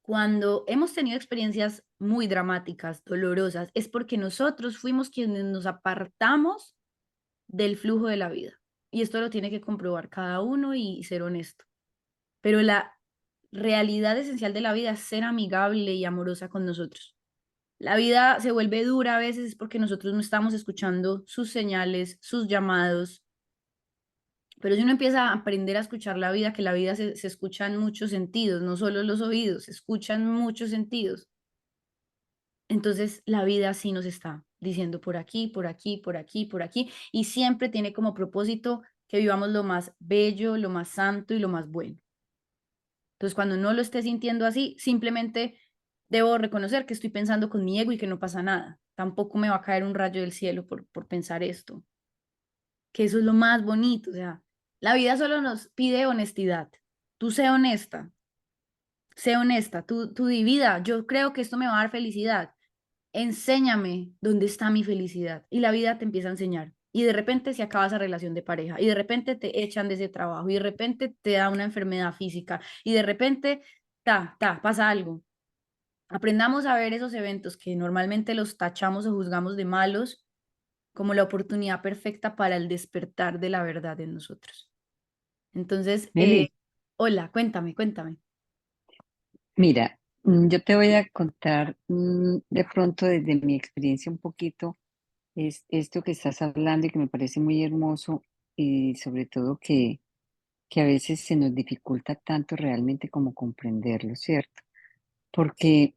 cuando hemos tenido experiencias muy dramáticas, dolorosas, es porque nosotros fuimos quienes nos apartamos del flujo de la vida. Y esto lo tiene que comprobar cada uno y ser honesto. Pero la realidad esencial de la vida es ser amigable y amorosa con nosotros. La vida se vuelve dura a veces es porque nosotros no estamos escuchando sus señales, sus llamados. Pero si uno empieza a aprender a escuchar la vida, que la vida se escucha en muchos sentidos, no solo los oídos, se escucha en muchos sentidos. Entonces la vida sí nos está diciendo por aquí, por aquí, por aquí, por aquí, y siempre tiene como propósito que vivamos lo más bello, lo más santo y lo más bueno. Entonces, cuando no lo esté sintiendo así, simplemente debo reconocer que estoy pensando con mi ego y que no pasa nada. Tampoco me va a caer un rayo del cielo por pensar esto, que eso es lo más bonito. O sea, la vida solo nos pide honestidad. Tú sé honesta, tú di vida. Yo creo que esto me va a dar felicidad. Enséñame dónde está mi felicidad. Y la vida te empieza a enseñar. Y de repente se acaba esa relación de pareja. Y de repente te echan de ese trabajo. Y de repente te da una enfermedad física. Y de repente, pasa algo. Aprendamos a ver esos eventos que normalmente los tachamos o juzgamos de malos como la oportunidad perfecta para el despertar de la verdad en nosotros. Entonces, Meli, hola, cuéntame. mira, yo te voy a contar de pronto desde mi experiencia un poquito es esto que estás hablando y que me parece muy hermoso y sobre todo que a veces se nos dificulta tanto realmente como comprenderlo, ¿cierto? Porque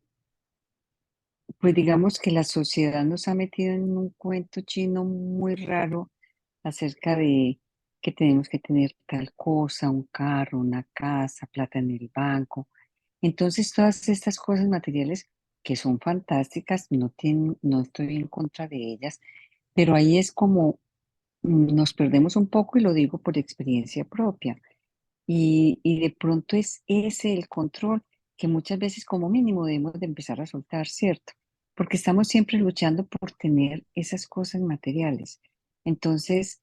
pues digamos que la sociedad nos ha metido en un cuento chino muy raro acerca de que tenemos que tener tal cosa, un carro, una casa, plata en el banco. Entonces todas estas cosas materiales que son fantásticas, no estoy en contra de ellas, pero ahí es como nos perdemos un poco y lo digo por experiencia propia. Y de pronto es ese el control que muchas veces como mínimo debemos de empezar a soltar, ¿cierto? Porque estamos siempre luchando por tener esas cosas materiales. Entonces,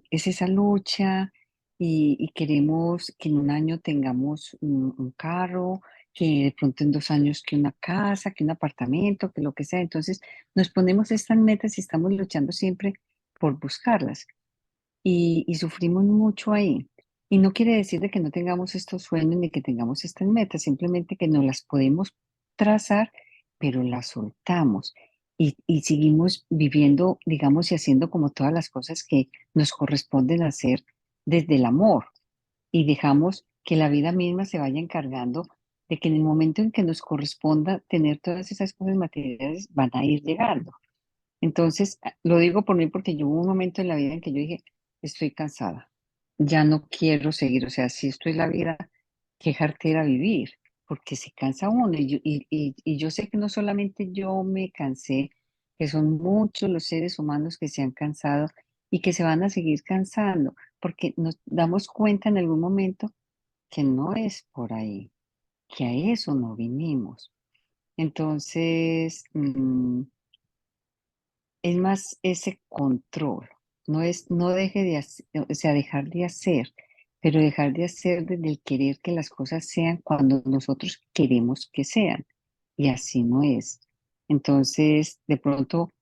es esa lucha y queremos que en un año tengamos un carro, que de pronto en 2 años que una casa, que un apartamento, que lo que sea. Entonces, nos ponemos estas metas y estamos luchando siempre por buscarlas y sufrimos mucho ahí. Y no quiere decir de que no tengamos estos sueños ni que tengamos estas metas, simplemente que no las podemos trazar, pero las soltamos y seguimos viviendo, digamos, y haciendo como todas las cosas que nos corresponden hacer desde el amor y dejamos que la vida misma se vaya encargando de que en el momento en que nos corresponda tener todas esas cosas materiales van a ir llegando. Entonces, lo digo por mí porque yo hubo un momento en la vida en que yo dije, estoy cansada, ya no quiero seguir, o sea, si esto es la vida, qué jartera vivir, porque se cansa uno. Y yo sé que no solamente yo me cansé, que son muchos los seres humanos que se han cansado y que se van a seguir cansando, porque nos damos cuenta en algún momento que no es por ahí, que a eso no vinimos. Entonces, es más ese control, no deje de hacer, o sea, dejar de hacer, pero dejar de hacer desde el querer que las cosas sean cuando nosotros queremos que sean, y así no es. Entonces, de pronto,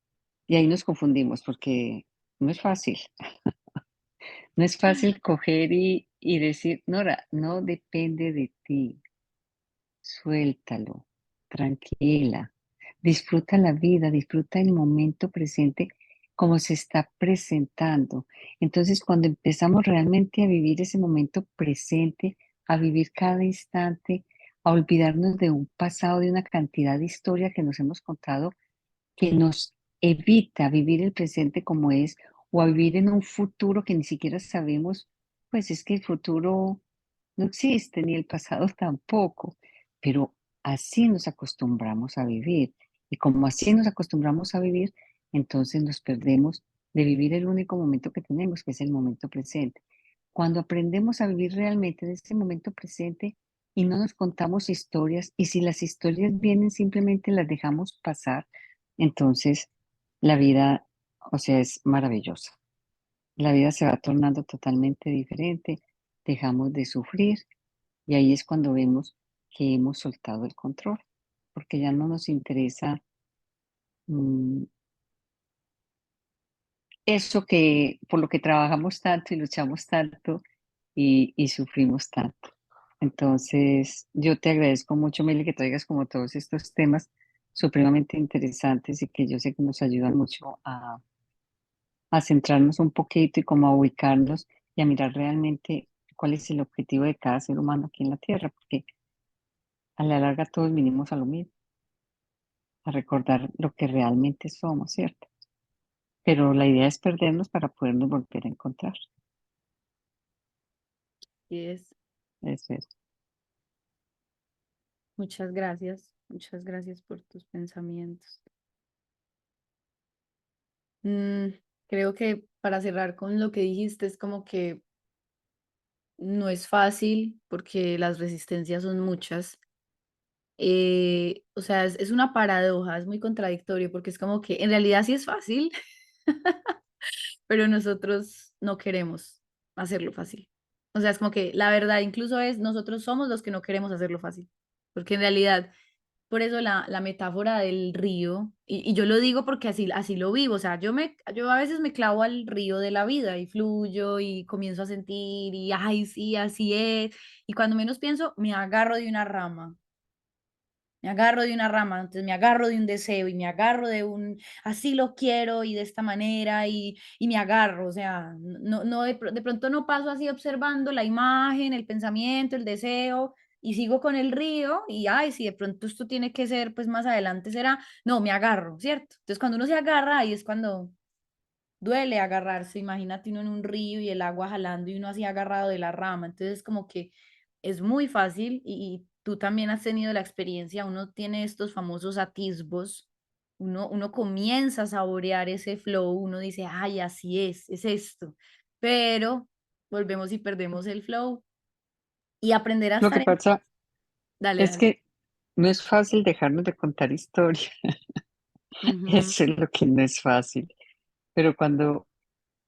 y ahí nos confundimos porque no es fácil, no es fácil coger y decir, Nora, no depende de ti, suéltalo, tranquila, disfruta la vida, disfruta el momento presente como se está presentando. Entonces, cuando empezamos realmente a vivir ese momento presente, a vivir cada instante, a olvidarnos de un pasado, de una cantidad de historia que nos hemos contado, que nos evita vivir el presente como es, o a vivir en un futuro que ni siquiera sabemos, pues es que el futuro no existe, ni el pasado tampoco, pero así nos acostumbramos a vivir. Y como así nos acostumbramos a vivir, entonces nos perdemos de vivir el único momento que tenemos, que es el momento presente. Cuando aprendemos a vivir realmente en ese momento presente y no nos contamos historias, y si las historias vienen simplemente las dejamos pasar, entonces la vida, o sea, es maravillosa. La vida se va tornando totalmente diferente, dejamos de sufrir y ahí es cuando vemos que hemos soltado el control, porque ya no nos interesa mm, eso que por lo que trabajamos tanto y luchamos tanto y sufrimos tanto. Entonces, yo te agradezco mucho, Meli, que traigas como todos estos temas supremamente interesantes y que yo sé que nos ayudan mucho a centrarnos un poquito y como a ubicarnos y a mirar realmente cuál es el objetivo de cada ser humano aquí en la Tierra, porque a la larga todos vinimos a lo mismo, a recordar lo que realmente somos, ¿cierto? Pero la idea es perdernos para podernos volver a encontrar. Y es, Eso es. muchas gracias por tus pensamientos. Creo que para cerrar con lo que dijiste, es como que no es fácil porque las resistencias son muchas. O sea, es una paradoja, es muy contradictorio porque es como que en realidad sí es fácil, pero nosotros no queremos hacerlo fácil. O sea, es como que la verdad incluso es nosotros somos los que no queremos hacerlo fácil, porque en realidad, por eso la metáfora del río, y yo lo digo porque así lo vivo, o sea, yo a veces me clavo al río de la vida y fluyo y comienzo a sentir y, ay, sí, así es, y cuando menos pienso, me agarro de una rama. Me agarro de una rama, entonces me agarro de un deseo y me agarro de un, así lo quiero y de esta manera y me agarro, o sea, no de pronto no paso así observando la imagen, el pensamiento, el deseo y sigo con el río y, ay, si de pronto esto tiene que ser, pues más adelante será, no, me agarro, ¿cierto? Entonces cuando uno se agarra, ahí es cuando duele agarrarse, imagínate uno en un río y el agua jalando y uno así agarrado de la rama, entonces como que es muy fácil y tú también has tenido la experiencia, uno tiene estos famosos atisbos, uno comienza a saborear ese flow, uno dice, ay, así es esto, pero volvemos y perdemos el flow y aprender a Lo que estar en... pasa Dale, es dale. que no es fácil dejarnos de contar historia. Ujú, Eso es lo que no es fácil. Pero cuando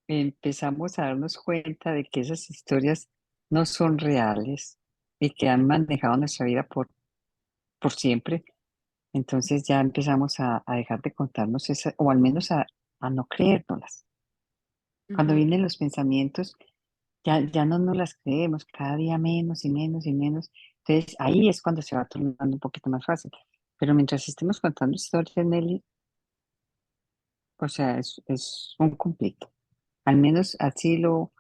empezamos a darnos cuenta de que esas historias no son reales y que han manejado nuestra vida por siempre, entonces ya empezamos a dejar de contarnos esa, o al menos a no creérnoslas. Cuando ujú. vienen los pensamientos, ya no nos las creemos, cada día menos y menos y menos. Entonces ahí es cuando se va tornando un poquito más fácil. Pero mientras estemos contando historias, Nelly, o sea, es un conflicto. Al menos así lo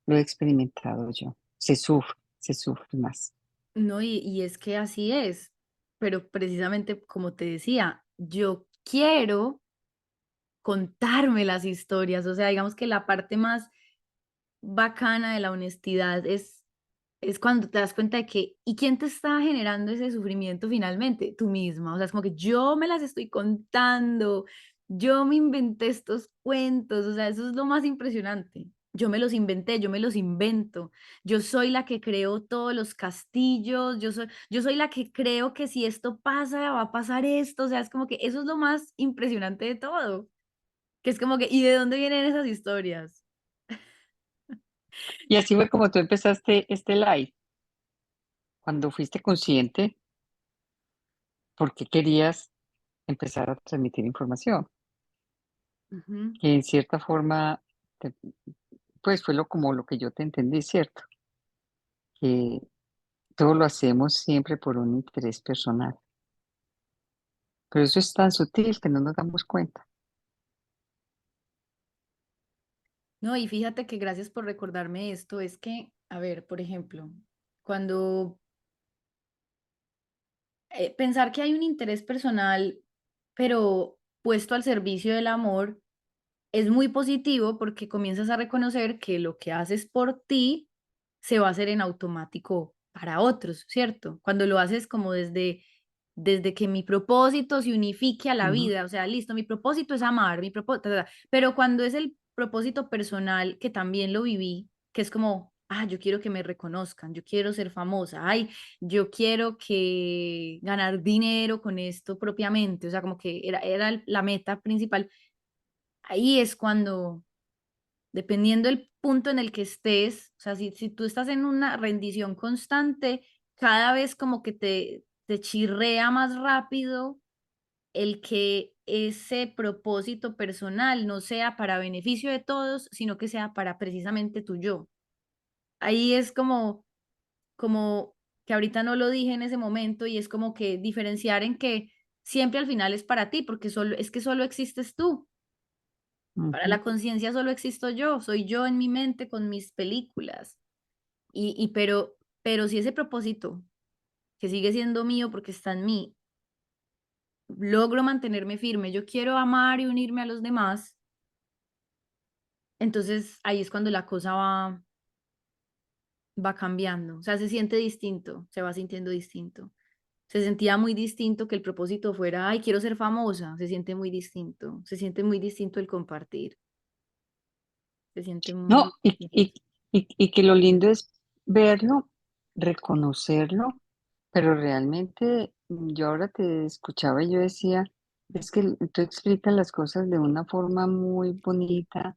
he experimentado yo. Se sufre más. No, y es que así es, pero precisamente como te decía, yo quiero contarme las historias, o sea, digamos que la parte más bacana de la honestidad es cuando te das cuenta de que, ¿y quién te está generando ese sufrimiento finalmente? Tú misma, o sea, es como que yo me las estoy contando, yo me inventé estos cuentos, o sea, eso es lo más impresionante. Yo me los inventé, yo me los invento. Yo soy la que creo todos los castillos, yo soy la que creo que si esto pasa, va a pasar esto, o sea, es como que eso es lo más impresionante de todo, que es como que, ¿y de dónde vienen esas historias? Y así fue como tú empezaste este live, cuando fuiste consciente porque querías empezar a transmitir información, Ujú. que en cierta forma, te- pues fue como lo que yo te entendí, ¿cierto? Que todo lo hacemos siempre por un interés personal. Pero eso es tan sutil que no nos damos cuenta. No, y fíjate que gracias por recordarme esto, es que, a ver, por ejemplo, cuando pensar que hay un interés personal, pero puesto al servicio del amor, es muy positivo porque comienzas a reconocer que lo que haces por ti se va a hacer en automático para otros, ¿cierto? Cuando lo haces como desde que mi propósito se unifique a la Ujú, vida, o sea, listo, mi propósito es amar, mi propósito, pero cuando es el propósito personal, que también lo viví, que es como, ah, yo quiero que me reconozcan, yo quiero ser famosa, ay, yo quiero que ganar dinero con esto propiamente, o sea, como que era la meta principal. Ahí es cuando, dependiendo del punto en el que estés, o sea, si tú estás en una rendición constante, cada vez como que te chirrea más rápido el que ese propósito personal no sea para beneficio de todos, sino que sea para precisamente tu yo. Ahí es como que ahorita no lo dije en ese momento y es como que diferenciar en que siempre al final es para ti, porque es que solo existes tú. Para ujú. la conciencia solo existo yo, soy yo en mi mente con mis películas. Pero si ese propósito, que sigue siendo mío porque está en mí, logro mantenerme firme, yo quiero amar y unirme a los demás, entonces ahí es cuando la cosa va cambiando. O sea, se siente distinto, se va sintiendo distinto. Se sentía muy distinto que el propósito fuera, ay, quiero ser famosa, se siente muy distinto, se siente muy distinto el compartir, se siente muy No, distinto. y que lo lindo es verlo, reconocerlo, pero realmente yo ahora te escuchaba y yo decía, es que tú explicas las cosas de una forma muy bonita,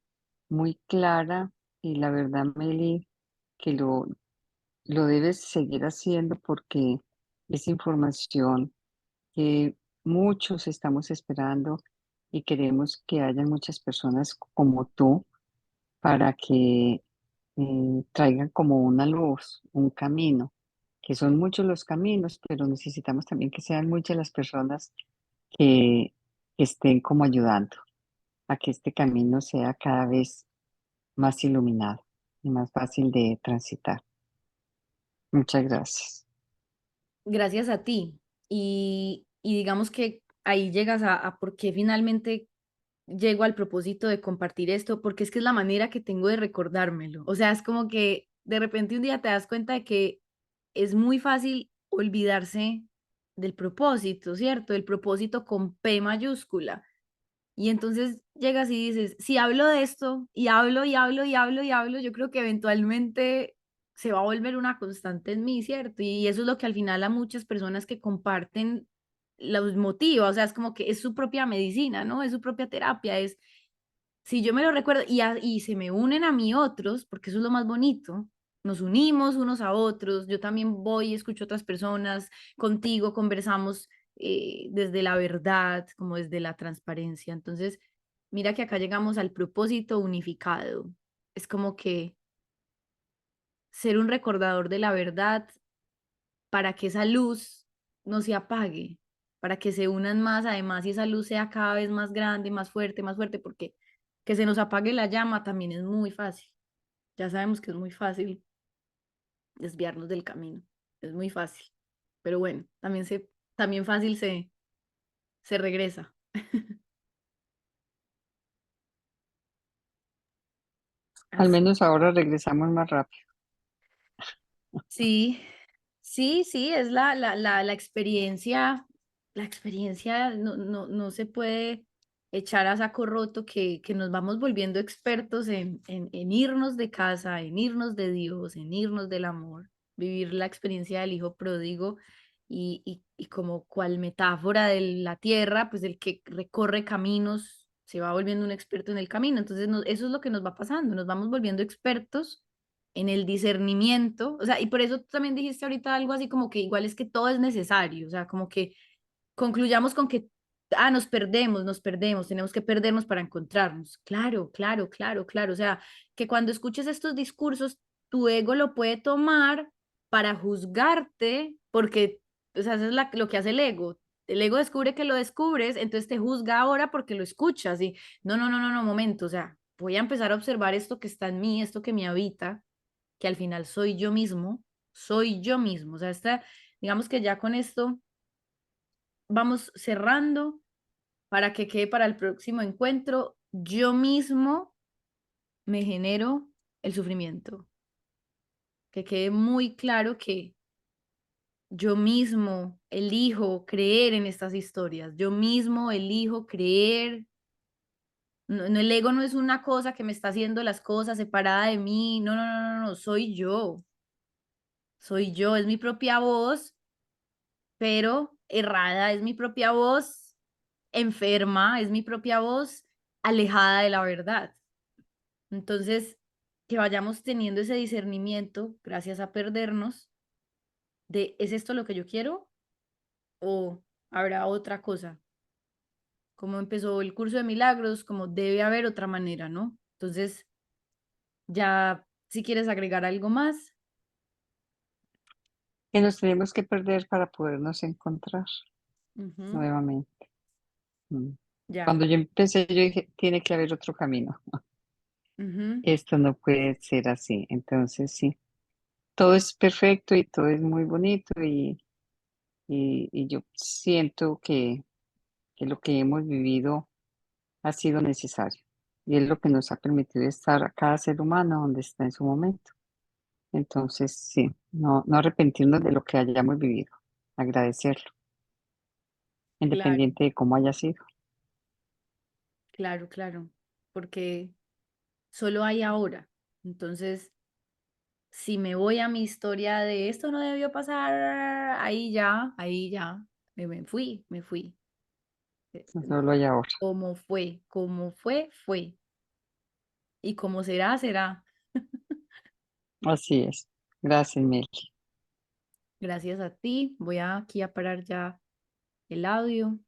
muy clara, y la verdad, Meli, que lo debes seguir haciendo porque es información que muchos estamos esperando y queremos que haya muchas personas como tú para que traigan como una luz, un camino, que son muchos los caminos, pero necesitamos también que sean muchas las personas que estén como ayudando a que este camino sea cada vez más iluminado y más fácil de transitar. Muchas gracias. Gracias a ti. Y digamos que ahí llegas a por qué finalmente llego al propósito de compartir esto, porque es que es la manera que tengo de recordármelo. O sea, es como que de repente un día te das cuenta de que es muy fácil olvidarse del propósito, ¿cierto? El propósito con P mayúscula. Y entonces llegas y dices, si hablo de esto y hablo y hablo y hablo y hablo, yo creo que eventualmente se va a volver una constante en mí, ¿cierto? Y eso es lo que al final a muchas personas que comparten los motiva, o sea, es como que es su propia medicina, ¿no? Es su propia terapia, es, si yo me lo recuerdo y se me unen a mí otros, porque eso es lo más bonito, nos unimos unos a otros, yo también voy y escucho a otras personas, contigo conversamos desde la verdad, como desde la transparencia. Entonces, mira que acá llegamos al propósito unificado. Es como que ser un recordador de la verdad para que esa luz no se apague, para que se unan más, además, y esa luz sea cada vez más fuerte, porque que se nos apague la llama también es muy fácil. Ya sabemos que es muy fácil desviarnos del camino, es muy fácil. Pero bueno, también fácil se regresa. Al Así. menos ahora regresamos más rápido. Sí, sí, es la experiencia no se puede echar a saco roto que nos vamos volviendo expertos en irnos de casa, en irnos de Dios, en irnos del amor, vivir la experiencia del hijo pródigo y como cual metáfora de la tierra, pues el que recorre caminos se va volviendo un experto en el camino. Entonces eso es lo que nos va pasando, nos vamos volviendo expertos en el discernimiento, o sea, y por eso tú también dijiste ahorita algo así como que igual es que todo es necesario, o sea, como que concluyamos con que, nos perdemos, tenemos que perdernos para encontrarnos. Claro, claro, claro, claro, o sea, que cuando escuches estos discursos, tu ego lo puede tomar para juzgarte, porque, o sea, eso es lo que hace el ego. El ego descubre que lo descubres, entonces te juzga ahora porque lo escuchas y no, momento, o sea, voy a empezar a observar esto que está en mí, esto que me habita, que al final soy yo mismo. O sea, digamos que ya con esto vamos cerrando para que quede para el próximo encuentro. Yo mismo me genero el sufrimiento. Que quede muy claro que yo mismo elijo creer en estas historias. Yo mismo elijo creer. El ego no es una cosa que me está haciendo las cosas separada de mí. No, soy yo. Soy yo, es mi propia voz pero errada, es mi propia voz enferma, es mi propia voz alejada de la verdad. Entonces, que vayamos teniendo ese discernimiento gracias a perdernos de, ¿es esto lo que yo quiero o habrá otra cosa? Como empezó el curso de milagros, como debe haber otra manera, ¿no? Entonces, ya si quieres agregar algo más, Que nos tenemos que perder para podernos encontrar ujú, nuevamente. ya, Cuando yo empecé, yo dije, tiene que haber otro camino. ujú, Esto no puede ser así. Entonces, sí, todo es perfecto y todo es muy bonito y yo siento que lo que hemos vivido ha sido necesario y es lo que nos ha permitido estar a cada ser humano donde está en su momento. Entonces, sí, no arrepentirnos de lo que hayamos vivido, agradecerlo, claro, independiente de cómo haya sido. claro, porque solo hay ahora. Entonces, si me voy a mi historia de esto no debió pasar, ahí ya, me fui. No solo hay ahora. Como fue. Y como será, será. Así es. Gracias, Mel. Gracias a ti. Voy aquí a parar ya el audio.